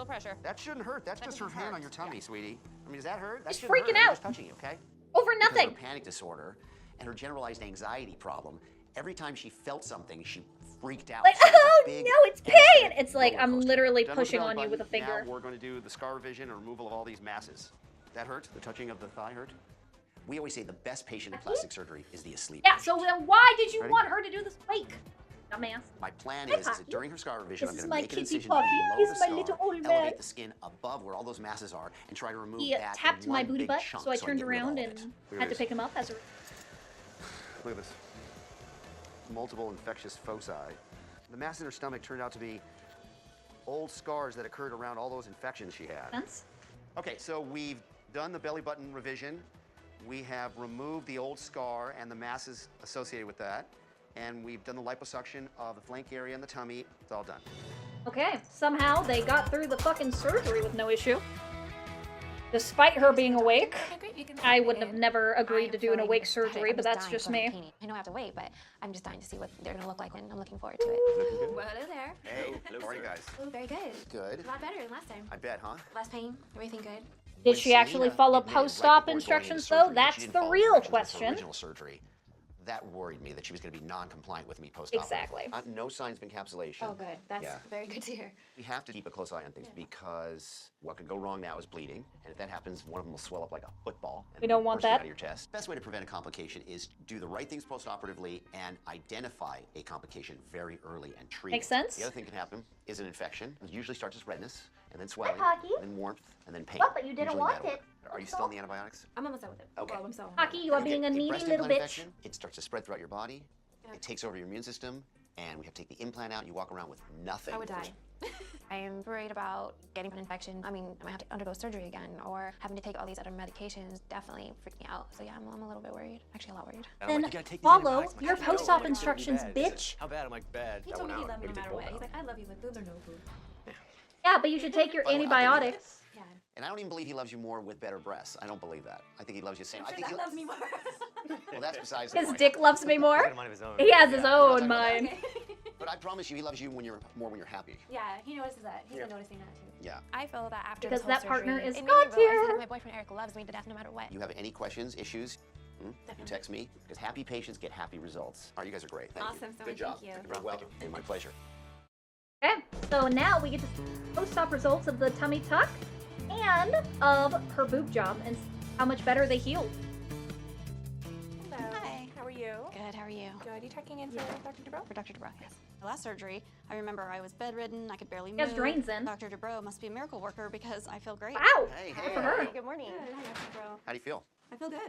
[SPEAKER 1] pressure.
[SPEAKER 5] That shouldn't hurt. That's just her
[SPEAKER 1] doesn't
[SPEAKER 5] hand
[SPEAKER 1] hurt.
[SPEAKER 5] on your tummy, sweetie. I mean, does that hurt? That
[SPEAKER 2] She's
[SPEAKER 5] shouldn't hurt.
[SPEAKER 2] freaking
[SPEAKER 5] I'm
[SPEAKER 2] out.
[SPEAKER 5] just touching you, okay?
[SPEAKER 2] Over
[SPEAKER 5] Because of
[SPEAKER 2] nothing.
[SPEAKER 5] her panic disorder and her generalized anxiety problem, every time she felt something, she freaked out.
[SPEAKER 2] Like,
[SPEAKER 5] So it was a
[SPEAKER 2] oh
[SPEAKER 5] big
[SPEAKER 2] no, it's
[SPEAKER 5] anesthetic
[SPEAKER 2] pain! It's like
[SPEAKER 5] roller
[SPEAKER 2] I'm
[SPEAKER 5] coaster.
[SPEAKER 2] literally
[SPEAKER 5] Done with the
[SPEAKER 2] pushing
[SPEAKER 5] belly
[SPEAKER 2] on you with a
[SPEAKER 5] button.
[SPEAKER 2] finger.
[SPEAKER 5] Now we're going to do the scar revision and removal of all these masses. That hurt? The touching of the thigh hurt? We always say the best patient in plastic surgery is the asleep
[SPEAKER 2] Yeah,
[SPEAKER 5] patient.
[SPEAKER 2] so then why did you
[SPEAKER 5] Ready?
[SPEAKER 2] want her to do this wake? Dumbass.
[SPEAKER 5] My plan
[SPEAKER 2] Hi,
[SPEAKER 5] is
[SPEAKER 2] Poppy.
[SPEAKER 5] that during her scar revision,
[SPEAKER 2] This is
[SPEAKER 5] I'm
[SPEAKER 2] my
[SPEAKER 5] going to make an
[SPEAKER 2] kitty
[SPEAKER 5] incision
[SPEAKER 2] Poppy.
[SPEAKER 5] below
[SPEAKER 2] He's
[SPEAKER 5] the
[SPEAKER 2] my
[SPEAKER 5] scar,
[SPEAKER 2] little old
[SPEAKER 5] elevate
[SPEAKER 2] man.
[SPEAKER 5] the skin above where all those masses are, and try to remove
[SPEAKER 2] He
[SPEAKER 5] that
[SPEAKER 2] tapped
[SPEAKER 5] in
[SPEAKER 2] my
[SPEAKER 5] one
[SPEAKER 2] booty
[SPEAKER 5] big
[SPEAKER 2] butt,
[SPEAKER 5] chunk
[SPEAKER 2] so I
[SPEAKER 5] can
[SPEAKER 2] turned
[SPEAKER 5] get rid of
[SPEAKER 2] around
[SPEAKER 5] all of
[SPEAKER 2] and
[SPEAKER 5] it. Look
[SPEAKER 2] had
[SPEAKER 5] at
[SPEAKER 2] to
[SPEAKER 5] this.
[SPEAKER 2] pick him up as a...
[SPEAKER 5] Look at this. Multiple infectious foci. The mass in her stomach turned out to be old scars that occurred around all those infections she had.
[SPEAKER 2] Sense?
[SPEAKER 5] Okay, so we've done the belly button revision. We have removed the old scar and the masses associated with that. And we've done the liposuction of the flank area and the tummy. It's all done.
[SPEAKER 2] Okay, somehow they got through the fucking surgery with no issue. Despite her being awake, I would have never agreed to do an awake surgery, but that's just me.
[SPEAKER 4] I know I have to wait, but I'm just dying to see what they're gonna look like, and I'm looking forward to it. Well, hello there.
[SPEAKER 5] Hey, how are you guys?
[SPEAKER 4] Oh, very good.
[SPEAKER 5] Good.
[SPEAKER 4] A lot better than last time.
[SPEAKER 5] I bet, huh?
[SPEAKER 4] Less pain, everything good.
[SPEAKER 2] Did she actually follow
[SPEAKER 5] Admitted right
[SPEAKER 2] post-op
[SPEAKER 5] before going into
[SPEAKER 2] instructions,
[SPEAKER 5] surgery
[SPEAKER 2] though?
[SPEAKER 5] that
[SPEAKER 2] That's
[SPEAKER 5] she didn't
[SPEAKER 2] the
[SPEAKER 5] follow
[SPEAKER 2] real
[SPEAKER 5] directions for
[SPEAKER 2] question.
[SPEAKER 5] Original surgery. that worried me that she was going to be non-compliant with me post-operative.
[SPEAKER 2] Exactly.
[SPEAKER 5] No signs of encapsulation.
[SPEAKER 4] Oh, good. That's very good to hear.
[SPEAKER 5] We have to keep a close eye on things because what could go wrong now is bleeding, and if that happens, one of them will swell up like a football. And
[SPEAKER 2] We don't want
[SPEAKER 5] burst
[SPEAKER 2] that.
[SPEAKER 5] out of your chest. Best way to prevent a complication is do the right things post-operatively and identify a complication very early and treat
[SPEAKER 2] Makes
[SPEAKER 5] it.
[SPEAKER 2] sense.
[SPEAKER 5] The other thing that can happen is an infection. It usually starts as redness, and then swelling,
[SPEAKER 8] Hockey.
[SPEAKER 5] and then warmth, and then pain.
[SPEAKER 8] What, but you didn't
[SPEAKER 5] Usually
[SPEAKER 8] want
[SPEAKER 5] that'll
[SPEAKER 8] it.
[SPEAKER 5] work. Are you still on the antibiotics?
[SPEAKER 4] I'm almost done with it.
[SPEAKER 5] Okay.
[SPEAKER 4] Well, I'm so
[SPEAKER 2] Hockey, you are being a
[SPEAKER 5] Get
[SPEAKER 2] needy
[SPEAKER 5] breast
[SPEAKER 2] little
[SPEAKER 5] implant
[SPEAKER 2] bitch.
[SPEAKER 5] infection, it starts to spread throughout your body. It takes over your immune system, and we have to take the implant out, and you walk around with nothing.
[SPEAKER 4] I would die. I am worried about getting an infection. I mean, I might have to undergo surgery again, or having to take all these other medications. Definitely freak me out. So yeah, I'm a little bit worried. Actually, a lot worried.
[SPEAKER 2] Then follow your post-op instructions, bitch.
[SPEAKER 7] How bad? I'm like, bad.
[SPEAKER 4] He told me he loved me no matter what. He's like, I love you with boobs or no boobs.
[SPEAKER 2] Yeah, but you should take your
[SPEAKER 5] By the way, I believe
[SPEAKER 2] antibiotics.
[SPEAKER 4] Yeah.
[SPEAKER 5] And I don't even believe he loves you more with better breasts. I don't believe that. I think he loves you the same.
[SPEAKER 4] I'm
[SPEAKER 5] I
[SPEAKER 4] sure
[SPEAKER 5] think
[SPEAKER 4] that
[SPEAKER 5] he
[SPEAKER 4] loves me more.
[SPEAKER 5] Well, that's besides the
[SPEAKER 2] His
[SPEAKER 5] point.
[SPEAKER 2] dick loves me more.
[SPEAKER 7] He's got a mind of his own.
[SPEAKER 2] He has his
[SPEAKER 5] Yeah.
[SPEAKER 2] own mind.
[SPEAKER 5] But I promise you, he loves you when you're happy.
[SPEAKER 4] Yeah, he notices that. He's been noticing that too.
[SPEAKER 5] Yeah.
[SPEAKER 4] I feel that after
[SPEAKER 2] Because
[SPEAKER 4] the
[SPEAKER 2] that partner
[SPEAKER 4] post-surgery,
[SPEAKER 2] is
[SPEAKER 4] it made me
[SPEAKER 2] God
[SPEAKER 4] realize
[SPEAKER 2] tier.
[SPEAKER 4] that my boyfriend Eric loves me to death no matter what.
[SPEAKER 5] You have any questions, issues? You text me, because happy patients get happy results. All right, you guys are great. Thank you.
[SPEAKER 4] Awesome, so
[SPEAKER 5] Good
[SPEAKER 4] much.
[SPEAKER 5] job.
[SPEAKER 4] Thank you.
[SPEAKER 5] You're welcome. Hey, my pleasure.
[SPEAKER 2] Okay, so now we get to see post-op results of the tummy tuck and of her boob job and how much better they healed.
[SPEAKER 11] Hello. Hi. How are you?
[SPEAKER 1] Good, how are you?
[SPEAKER 11] Good. You checking in for Dr. Dubrow?
[SPEAKER 1] For Dr. Dubrow, yes. The last surgery, I remember I was bedridden, I could barely
[SPEAKER 2] He
[SPEAKER 1] move.
[SPEAKER 2] has drains in.
[SPEAKER 1] Dr. Dubrow must be a miracle worker because I feel great.
[SPEAKER 2] Wow!
[SPEAKER 5] Hey,
[SPEAKER 2] Good for her.
[SPEAKER 11] Good morning.
[SPEAKER 1] Good, hi, Dr. Dubrow.
[SPEAKER 5] How do you feel?
[SPEAKER 1] I feel good.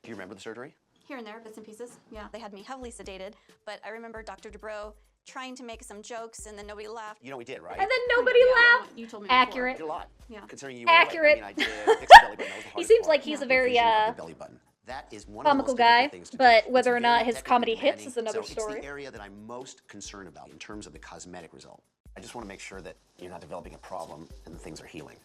[SPEAKER 5] Do you remember the surgery?
[SPEAKER 1] Here and there, bits and pieces. Yeah, they had me heavily sedated, but I remember Dr. Dubrow trying to make some jokes and then nobody laughed.
[SPEAKER 5] You know we did, right?
[SPEAKER 2] And then nobody
[SPEAKER 1] Yeah,
[SPEAKER 2] laughed.
[SPEAKER 1] You told me
[SPEAKER 2] Accurate.
[SPEAKER 5] We did a lot.
[SPEAKER 1] Yeah.
[SPEAKER 5] Considering you
[SPEAKER 2] Accurate.
[SPEAKER 5] were away. I mean, I did fix the belly button. That was the
[SPEAKER 2] He
[SPEAKER 5] hardest
[SPEAKER 2] seems
[SPEAKER 5] part.
[SPEAKER 2] like he's a very
[SPEAKER 5] Vision of the belly button. That is one
[SPEAKER 2] comical
[SPEAKER 5] of the most
[SPEAKER 2] guy,
[SPEAKER 5] difficult things to
[SPEAKER 2] but
[SPEAKER 5] do.
[SPEAKER 2] whether
[SPEAKER 5] It's
[SPEAKER 2] or not
[SPEAKER 5] very
[SPEAKER 2] his
[SPEAKER 5] technically
[SPEAKER 2] comedy hits
[SPEAKER 5] demanding.
[SPEAKER 2] is another
[SPEAKER 5] so
[SPEAKER 2] story.
[SPEAKER 5] It's the area that I'm most concerned about in terms of the cosmetic result. I just want to make sure that you're not developing a problem and the things are healing.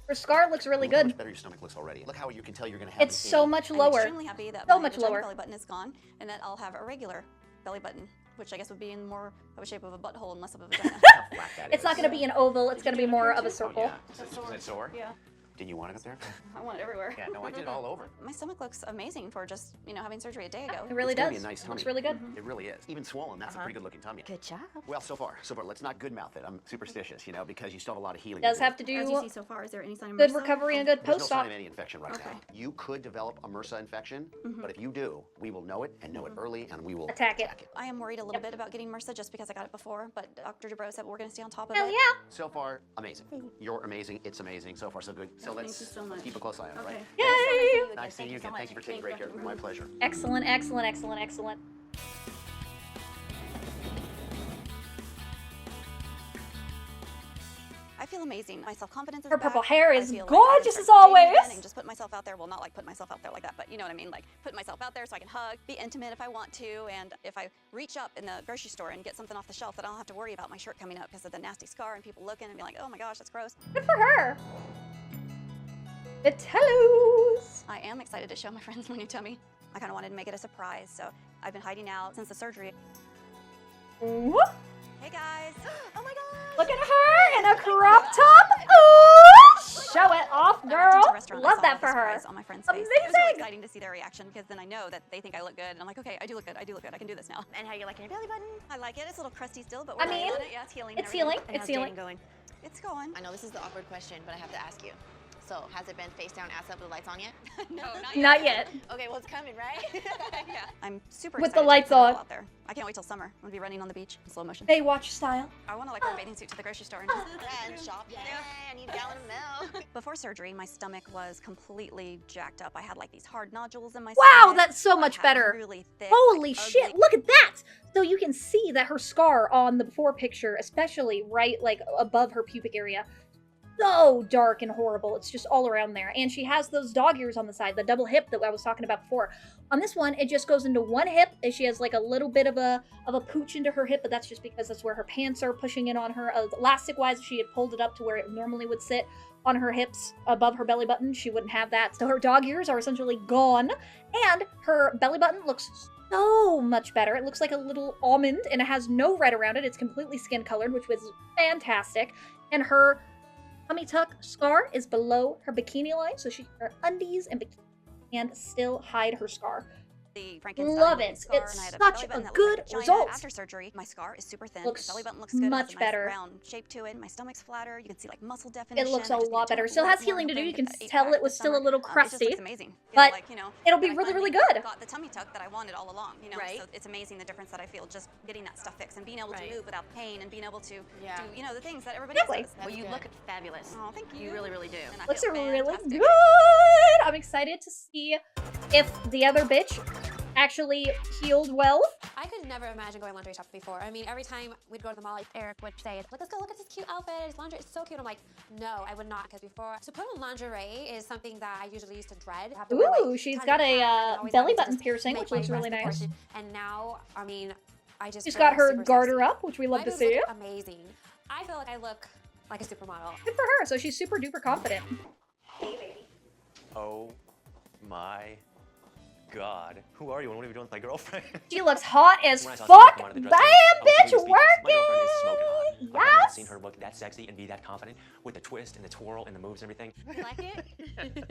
[SPEAKER 2] Her scar looks really
[SPEAKER 5] Look how
[SPEAKER 2] good.
[SPEAKER 5] much better your stomach looks already. Look how you can tell you're going to have
[SPEAKER 2] It's
[SPEAKER 5] an
[SPEAKER 2] so
[SPEAKER 5] A.
[SPEAKER 2] much
[SPEAKER 1] I'm
[SPEAKER 2] lower.
[SPEAKER 1] extremely happy that
[SPEAKER 2] So
[SPEAKER 1] my
[SPEAKER 2] much
[SPEAKER 1] vagina
[SPEAKER 2] lower.
[SPEAKER 1] belly button is gone and that I'll have a regular belly button, which I guess would be in more of a shape of a butthole and less of a vagina.
[SPEAKER 5] How flat that
[SPEAKER 2] It's
[SPEAKER 5] is.
[SPEAKER 2] not going to be an oval, it's going to be more of a
[SPEAKER 5] Oh,
[SPEAKER 2] circle.
[SPEAKER 5] yeah. Is it sore?
[SPEAKER 1] Yeah.
[SPEAKER 5] Did you want it up there?
[SPEAKER 1] I want it everywhere.
[SPEAKER 5] Yeah, no, I did it all over.
[SPEAKER 1] My stomach looks amazing for just, having surgery a day ago.
[SPEAKER 2] It really
[SPEAKER 5] It's gonna
[SPEAKER 2] does.
[SPEAKER 5] be a nice
[SPEAKER 2] Looks
[SPEAKER 5] tummy.
[SPEAKER 2] really good.
[SPEAKER 5] It really is. Even swollen, that's a pretty good looking tummy.
[SPEAKER 11] Good job.
[SPEAKER 5] Well, so far. Let's not good mouth it. I'm superstitious, because you still have a lot of healing.
[SPEAKER 2] Does
[SPEAKER 5] to do.
[SPEAKER 2] have to
[SPEAKER 1] As you
[SPEAKER 2] do
[SPEAKER 1] see so far, is there any sign of
[SPEAKER 2] good
[SPEAKER 1] MRSA?
[SPEAKER 2] recovery and good
[SPEAKER 5] There's no sign
[SPEAKER 2] post-op.
[SPEAKER 5] of any infection right
[SPEAKER 1] Okay.
[SPEAKER 5] now. You could develop a MRSA infection, but if you do, we will know it and know it early, and we will
[SPEAKER 2] Attack it.
[SPEAKER 1] I am worried a little bit about getting MRSA just because I got it before, but Dr. Dubrow said we're going to stay on top of
[SPEAKER 2] Hell
[SPEAKER 1] it.
[SPEAKER 2] yeah!
[SPEAKER 5] So far, amazing. You're amazing. It's amazing. So far, so good. So
[SPEAKER 1] Thank
[SPEAKER 5] let's
[SPEAKER 1] you so much.
[SPEAKER 5] keep a close eye on it, right?
[SPEAKER 2] Yay!
[SPEAKER 5] Nice seeing you again. Thank you for taking great care of me. My pleasure.
[SPEAKER 2] Excellent, excellent, excellent, excellent.
[SPEAKER 1] I feel amazing. My self-confidence is
[SPEAKER 2] Her
[SPEAKER 1] back.
[SPEAKER 2] purple hair
[SPEAKER 1] I
[SPEAKER 2] is
[SPEAKER 1] feel like I can
[SPEAKER 2] gorgeous
[SPEAKER 1] start
[SPEAKER 2] as always.
[SPEAKER 1] dating again and just put myself out there. Well, not like put myself out there like that, but you know what I mean? Like put myself out there so I can hug, be intimate if I want to, and if I reach up in the grocery store and get something off the shelf, that I don't have to worry about my shirt coming up because of the nasty scar and people looking and be like, oh my gosh, that's gross.
[SPEAKER 2] Good for her. Vitello's.
[SPEAKER 1] I am excited to show my friends my new tummy. I kind of wanted to make it a surprise, so I've been hiding out since the surgery.
[SPEAKER 2] Whoop.
[SPEAKER 1] Hey guys. Oh my gosh.
[SPEAKER 2] Look at her in a crop top. Ooh, show it off,
[SPEAKER 1] I walked into
[SPEAKER 2] girl.
[SPEAKER 1] a restaurant, I
[SPEAKER 2] Love
[SPEAKER 1] saw
[SPEAKER 2] that
[SPEAKER 1] the
[SPEAKER 2] for her.
[SPEAKER 1] surprise on my friend's face. It was really
[SPEAKER 2] Amazing.
[SPEAKER 1] exciting to see their reaction because then I know that they think I look good, and I'm like, okay, I do look good. I do look good. I can do this now.
[SPEAKER 11] And how you liking your belly button?
[SPEAKER 1] I like it. It's a little crusty still, but
[SPEAKER 2] I
[SPEAKER 1] we're working
[SPEAKER 2] mean,
[SPEAKER 1] on it. Yeah, it's healing. and
[SPEAKER 2] It's
[SPEAKER 1] everything.
[SPEAKER 2] healing.
[SPEAKER 11] And
[SPEAKER 2] It's
[SPEAKER 11] how's
[SPEAKER 2] healing.
[SPEAKER 11] dating going?
[SPEAKER 1] It's going.
[SPEAKER 12] I know this is the awkward question, but I have to ask you. So, has it been face down, ass up with the lights on yet?
[SPEAKER 1] No, not yet.
[SPEAKER 2] Not yet.
[SPEAKER 12] Okay, well, it's coming, right?
[SPEAKER 1] Yeah. I'm super
[SPEAKER 2] With
[SPEAKER 1] excited
[SPEAKER 2] the
[SPEAKER 1] to
[SPEAKER 2] lights
[SPEAKER 1] put it all
[SPEAKER 2] on.
[SPEAKER 1] out there. I can't wait till summer. I'm gonna be running on the beach in slow motion.
[SPEAKER 2] Baywatch style.
[SPEAKER 1] I want to like wear a bathing suit to the grocery store and just
[SPEAKER 12] Yeah, and shop. Yeah, I need a gallon of milk.
[SPEAKER 1] Before surgery, my stomach was completely jacked up. I had like these hard nodules in my
[SPEAKER 2] Wow,
[SPEAKER 1] stomach.
[SPEAKER 2] that's so
[SPEAKER 1] My
[SPEAKER 2] much
[SPEAKER 1] hat was
[SPEAKER 2] better.
[SPEAKER 1] Really thick.
[SPEAKER 2] Holy
[SPEAKER 1] like,
[SPEAKER 2] shit,
[SPEAKER 1] ugly.
[SPEAKER 2] look at that! So you can see that her scar on the before picture, especially right like above her pubic area, so dark and horrible. It's just all around there. And she has those dog ears on the side, the double hip that I was talking about before. On this one, it just goes into one hip, and she has like a little bit of a pooch into her hip, but that's just because that's where her pants are pushing in on her. Elastic-wise, if she had pulled it up to where it normally would sit on her hips above her belly button, she wouldn't have that. So her dog ears are essentially gone, and her belly button looks so much better. It looks like a little almond, and it has no red around it. It's completely skin colored, which was fantastic. And her tummy tuck scar is below her bikini line, so she can wear undies and bikini and still hide her scar.
[SPEAKER 1] the Frankenstein
[SPEAKER 2] Love it.
[SPEAKER 1] scar,
[SPEAKER 2] It's
[SPEAKER 1] and I had
[SPEAKER 2] such
[SPEAKER 1] belly button
[SPEAKER 2] a
[SPEAKER 1] that
[SPEAKER 2] good
[SPEAKER 1] looked like a vagina.
[SPEAKER 2] result.
[SPEAKER 1] After surgery, my scar is super thin.
[SPEAKER 2] Looks
[SPEAKER 1] my belly button looks good.
[SPEAKER 2] much
[SPEAKER 1] it has a
[SPEAKER 2] better.
[SPEAKER 1] Nice round shape to it. My stomach's flatter. You can see like muscle definition.
[SPEAKER 2] It looks a
[SPEAKER 1] I just need
[SPEAKER 2] lot
[SPEAKER 1] to
[SPEAKER 2] better.
[SPEAKER 1] tone
[SPEAKER 2] Still
[SPEAKER 1] up
[SPEAKER 2] has
[SPEAKER 1] more
[SPEAKER 2] healing to do.
[SPEAKER 1] and
[SPEAKER 2] You can
[SPEAKER 1] get that 8
[SPEAKER 2] tell
[SPEAKER 1] pack
[SPEAKER 2] it was
[SPEAKER 1] this
[SPEAKER 2] still a
[SPEAKER 1] summer.
[SPEAKER 2] little
[SPEAKER 1] It just
[SPEAKER 2] crusty,
[SPEAKER 1] looks amazing.
[SPEAKER 2] but
[SPEAKER 1] like, you know,
[SPEAKER 2] it'll be
[SPEAKER 1] and I
[SPEAKER 2] really, really
[SPEAKER 1] finally
[SPEAKER 2] good.
[SPEAKER 1] got the tummy tuck that I wanted all along. You know,
[SPEAKER 12] Right.
[SPEAKER 1] so it's amazing the difference that I feel just getting that stuff fixed and being able to move without pain and being able to do, you know, the things that everybody
[SPEAKER 2] Exactly.
[SPEAKER 1] else does.
[SPEAKER 12] Well, you look fabulous.
[SPEAKER 1] Oh, thank you.
[SPEAKER 12] You really, really do.
[SPEAKER 1] And I
[SPEAKER 2] Looks
[SPEAKER 1] feel
[SPEAKER 2] really
[SPEAKER 1] fantastic.
[SPEAKER 2] good. I'm excited to see if the other bitch actually healed well.
[SPEAKER 4] I could never imagine going laundry shopping before. I mean, every time we'd go to the mall, Eric would say, like, let's go look at this cute outfit. It's laundry. It's so cute. I'm like, no, I would not. Because before, to put on lingerie is something that I usually used to dread. Have to wear,
[SPEAKER 2] Ooh,
[SPEAKER 4] like,
[SPEAKER 2] she's
[SPEAKER 4] tons
[SPEAKER 2] got
[SPEAKER 4] of pads and
[SPEAKER 2] a
[SPEAKER 4] always
[SPEAKER 2] belly
[SPEAKER 4] having to
[SPEAKER 2] button
[SPEAKER 4] just
[SPEAKER 2] piercing,
[SPEAKER 4] make
[SPEAKER 2] which
[SPEAKER 4] my
[SPEAKER 2] looks really
[SPEAKER 4] breast
[SPEAKER 2] nice.
[SPEAKER 4] proportion. And now, I mean, I just
[SPEAKER 2] She's
[SPEAKER 4] feel
[SPEAKER 2] got her
[SPEAKER 4] super
[SPEAKER 2] garter
[SPEAKER 4] sexy.
[SPEAKER 2] up, which we love
[SPEAKER 4] My
[SPEAKER 2] to
[SPEAKER 4] boobs
[SPEAKER 2] see.
[SPEAKER 4] look amazing. I feel like I look like a supermodel.
[SPEAKER 2] Good for her. So she's super duper confident.
[SPEAKER 7] Oh my God. Who are you and what are you doing with my girlfriend?
[SPEAKER 2] She looks hot as
[SPEAKER 7] When I saw
[SPEAKER 2] fuck.
[SPEAKER 7] Salina come out of the
[SPEAKER 2] Bam,
[SPEAKER 7] dressing room, I was
[SPEAKER 2] bitch,
[SPEAKER 7] completely speechless. My girlfriend is smoking hot.
[SPEAKER 2] working.
[SPEAKER 7] I have not
[SPEAKER 2] Yes.
[SPEAKER 7] seen her look that sexy and be that confident with the twist and the twirl and the moves and everything.
[SPEAKER 12] You like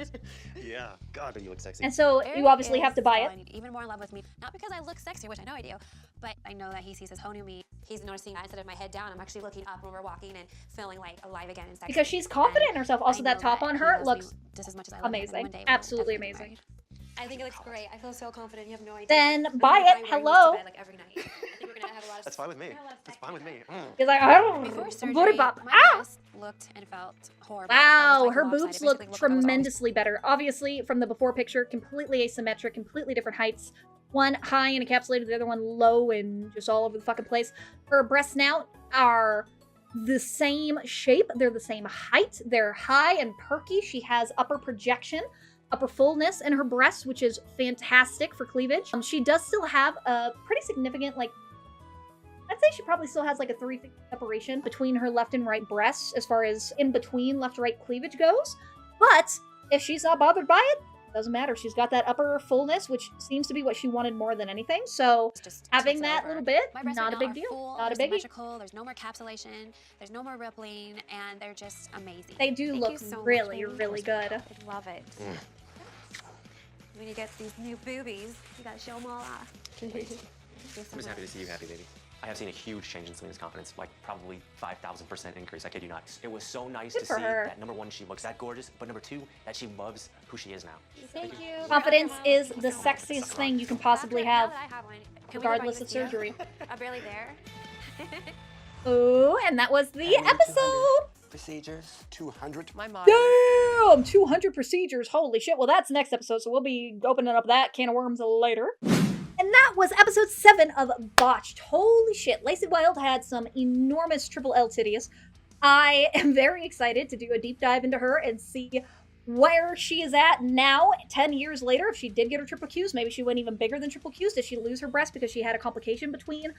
[SPEAKER 12] it?
[SPEAKER 7] Yeah. God, but you look sexy.
[SPEAKER 2] And so you obviously have to buy it.
[SPEAKER 4] falling even more in love with me. Not because I look sexy, which I know I do, but I know that he sees this whole new me. He's noticing that instead of my head down, I'm actually looking up when we're walking and feeling like alive again and sexy.
[SPEAKER 2] Because she's confident in herself. Also,
[SPEAKER 4] I
[SPEAKER 2] that
[SPEAKER 4] know
[SPEAKER 2] top
[SPEAKER 4] that
[SPEAKER 2] on
[SPEAKER 4] he
[SPEAKER 2] her
[SPEAKER 4] loves
[SPEAKER 2] looks
[SPEAKER 4] me just as much as I love him, and
[SPEAKER 2] amazing.
[SPEAKER 4] one day we'll
[SPEAKER 2] Absolutely
[SPEAKER 4] definitely be
[SPEAKER 2] amazing.
[SPEAKER 4] married. I think it looks great. I feel so confident. You have no idea.
[SPEAKER 2] Then
[SPEAKER 4] I'm
[SPEAKER 2] buy
[SPEAKER 4] gonna
[SPEAKER 2] it.
[SPEAKER 4] wearing this to
[SPEAKER 2] Hello.
[SPEAKER 4] bed, like, every night. I think we're gonna have a lot of
[SPEAKER 7] That's fine with me. That's fine with me.
[SPEAKER 2] He's like, I don't
[SPEAKER 4] Before
[SPEAKER 2] booty
[SPEAKER 4] surgery,
[SPEAKER 2] pop.
[SPEAKER 4] my
[SPEAKER 2] Ah!
[SPEAKER 4] breast looked and felt horrible. It
[SPEAKER 2] Wow,
[SPEAKER 4] was like
[SPEAKER 2] her
[SPEAKER 4] lopsided.
[SPEAKER 2] boobs
[SPEAKER 4] Basically
[SPEAKER 2] look
[SPEAKER 4] looked like I was always
[SPEAKER 2] tremendously better. Obviously, from the before picture, completely asymmetric, completely different heights. One high and encapsulated, the other one low and just all over the fucking place. Her breasts now are the same shape. They're the same height. They're high and perky. She has upper projection, upper fullness in her breasts, which is fantastic for cleavage. She does still have a pretty significant, like, I'd say she probably still has like a 3-finger separation between her left and right breasts as far as in between left-right cleavage goes. But if she's not bothered by it, doesn't matter. She's got that upper fullness, which seems to be what she wanted more than anything. So
[SPEAKER 4] just
[SPEAKER 2] having
[SPEAKER 4] takes it
[SPEAKER 2] that
[SPEAKER 4] over.
[SPEAKER 2] little bit,
[SPEAKER 4] My breasts
[SPEAKER 2] not
[SPEAKER 4] right
[SPEAKER 2] a
[SPEAKER 4] now
[SPEAKER 2] big
[SPEAKER 4] are
[SPEAKER 2] deal.
[SPEAKER 4] full,
[SPEAKER 2] Not a
[SPEAKER 4] they're
[SPEAKER 2] biggie.
[SPEAKER 4] symmetrical, there's no more capsulation, there's no more rippling, and they're just amazing.
[SPEAKER 2] They do
[SPEAKER 4] Thank
[SPEAKER 2] look
[SPEAKER 4] you so much,
[SPEAKER 2] really,
[SPEAKER 4] baby.
[SPEAKER 2] really good.
[SPEAKER 12] I love it. When you get these new boobies, you gotta show them all off.
[SPEAKER 7] I'm just happy to see you happy, baby. I have seen a huge change in Salina's confidence, like probably 5,000% increase. I kid you not. It was so nice
[SPEAKER 2] Good
[SPEAKER 7] to
[SPEAKER 2] for
[SPEAKER 7] see
[SPEAKER 2] her.
[SPEAKER 7] that number one, she looks that gorgeous, but number two, that she loves who she is now.
[SPEAKER 12] Thank you.
[SPEAKER 2] Confidence is the sexiest thing you can possibly have,
[SPEAKER 4] Now that I have one, can we
[SPEAKER 2] regardless
[SPEAKER 4] go
[SPEAKER 2] of
[SPEAKER 4] back to
[SPEAKER 2] surgery.
[SPEAKER 4] I'm barely there.
[SPEAKER 2] Oh, and that was the episode.
[SPEAKER 6] Procedures. 200.
[SPEAKER 11] My mom.
[SPEAKER 2] Damn, 200 procedures. Holy shit. Well, that's next episode, so we'll be opening up that can of worms later. And that was episode 7 of Botched. Holy shit. Lacey Wildd had some enormous triple L titties. I am very excited to do a deep dive into her and see where she is at now, 10 years later. If she did get her triple Qs, maybe she went even bigger than triple Qs. Did she lose her breast because she had a complication between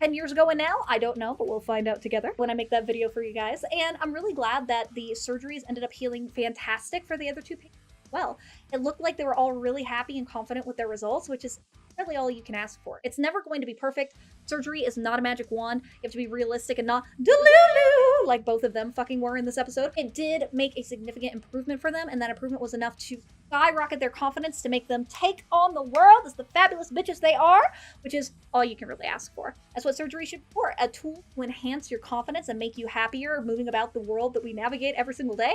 [SPEAKER 2] 10 years ago and now? I don't know, but we'll find out together when I make that video for you guys. And I'm really glad that the surgeries ended up healing fantastic for the other two patients as well. It looked like they were all really happy and confident with their results, which is really all you can ask for. It's never going to be perfect. Surgery is not a magic wand. You have to be realistic and not delulu like both of them fucking were in this episode. It did make a significant improvement for them, and that improvement was enough to skyrocket their confidence to make them take on the world as the fabulous bitches they are, which is all you can really ask for. That's what surgery should be for, a tool to enhance your confidence and make you happier moving about the world that we navigate every single day,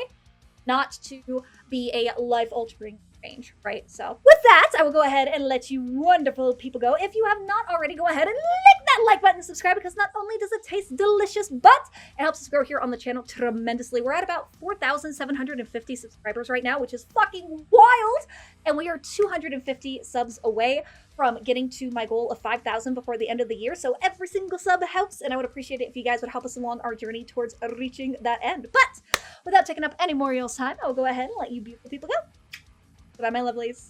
[SPEAKER 2] not to be a life-altering change, right? So with that, I will go ahead and let you wonderful people go. If you have not already, go ahead and lick that like button and subscribe, because not only does it taste delicious, but it helps us grow here on the channel tremendously. We're at about 4,750 subscribers right now, which is fucking wild, and we are 250 subs away from getting to my goal of 5,000 before the end of the year. So every single sub helps, and I would appreciate it if you guys would help us along our journey towards reaching that end. But without taking up any more of y'all's time, I will go ahead and let you beautiful people go. Goodbye, my lovelies.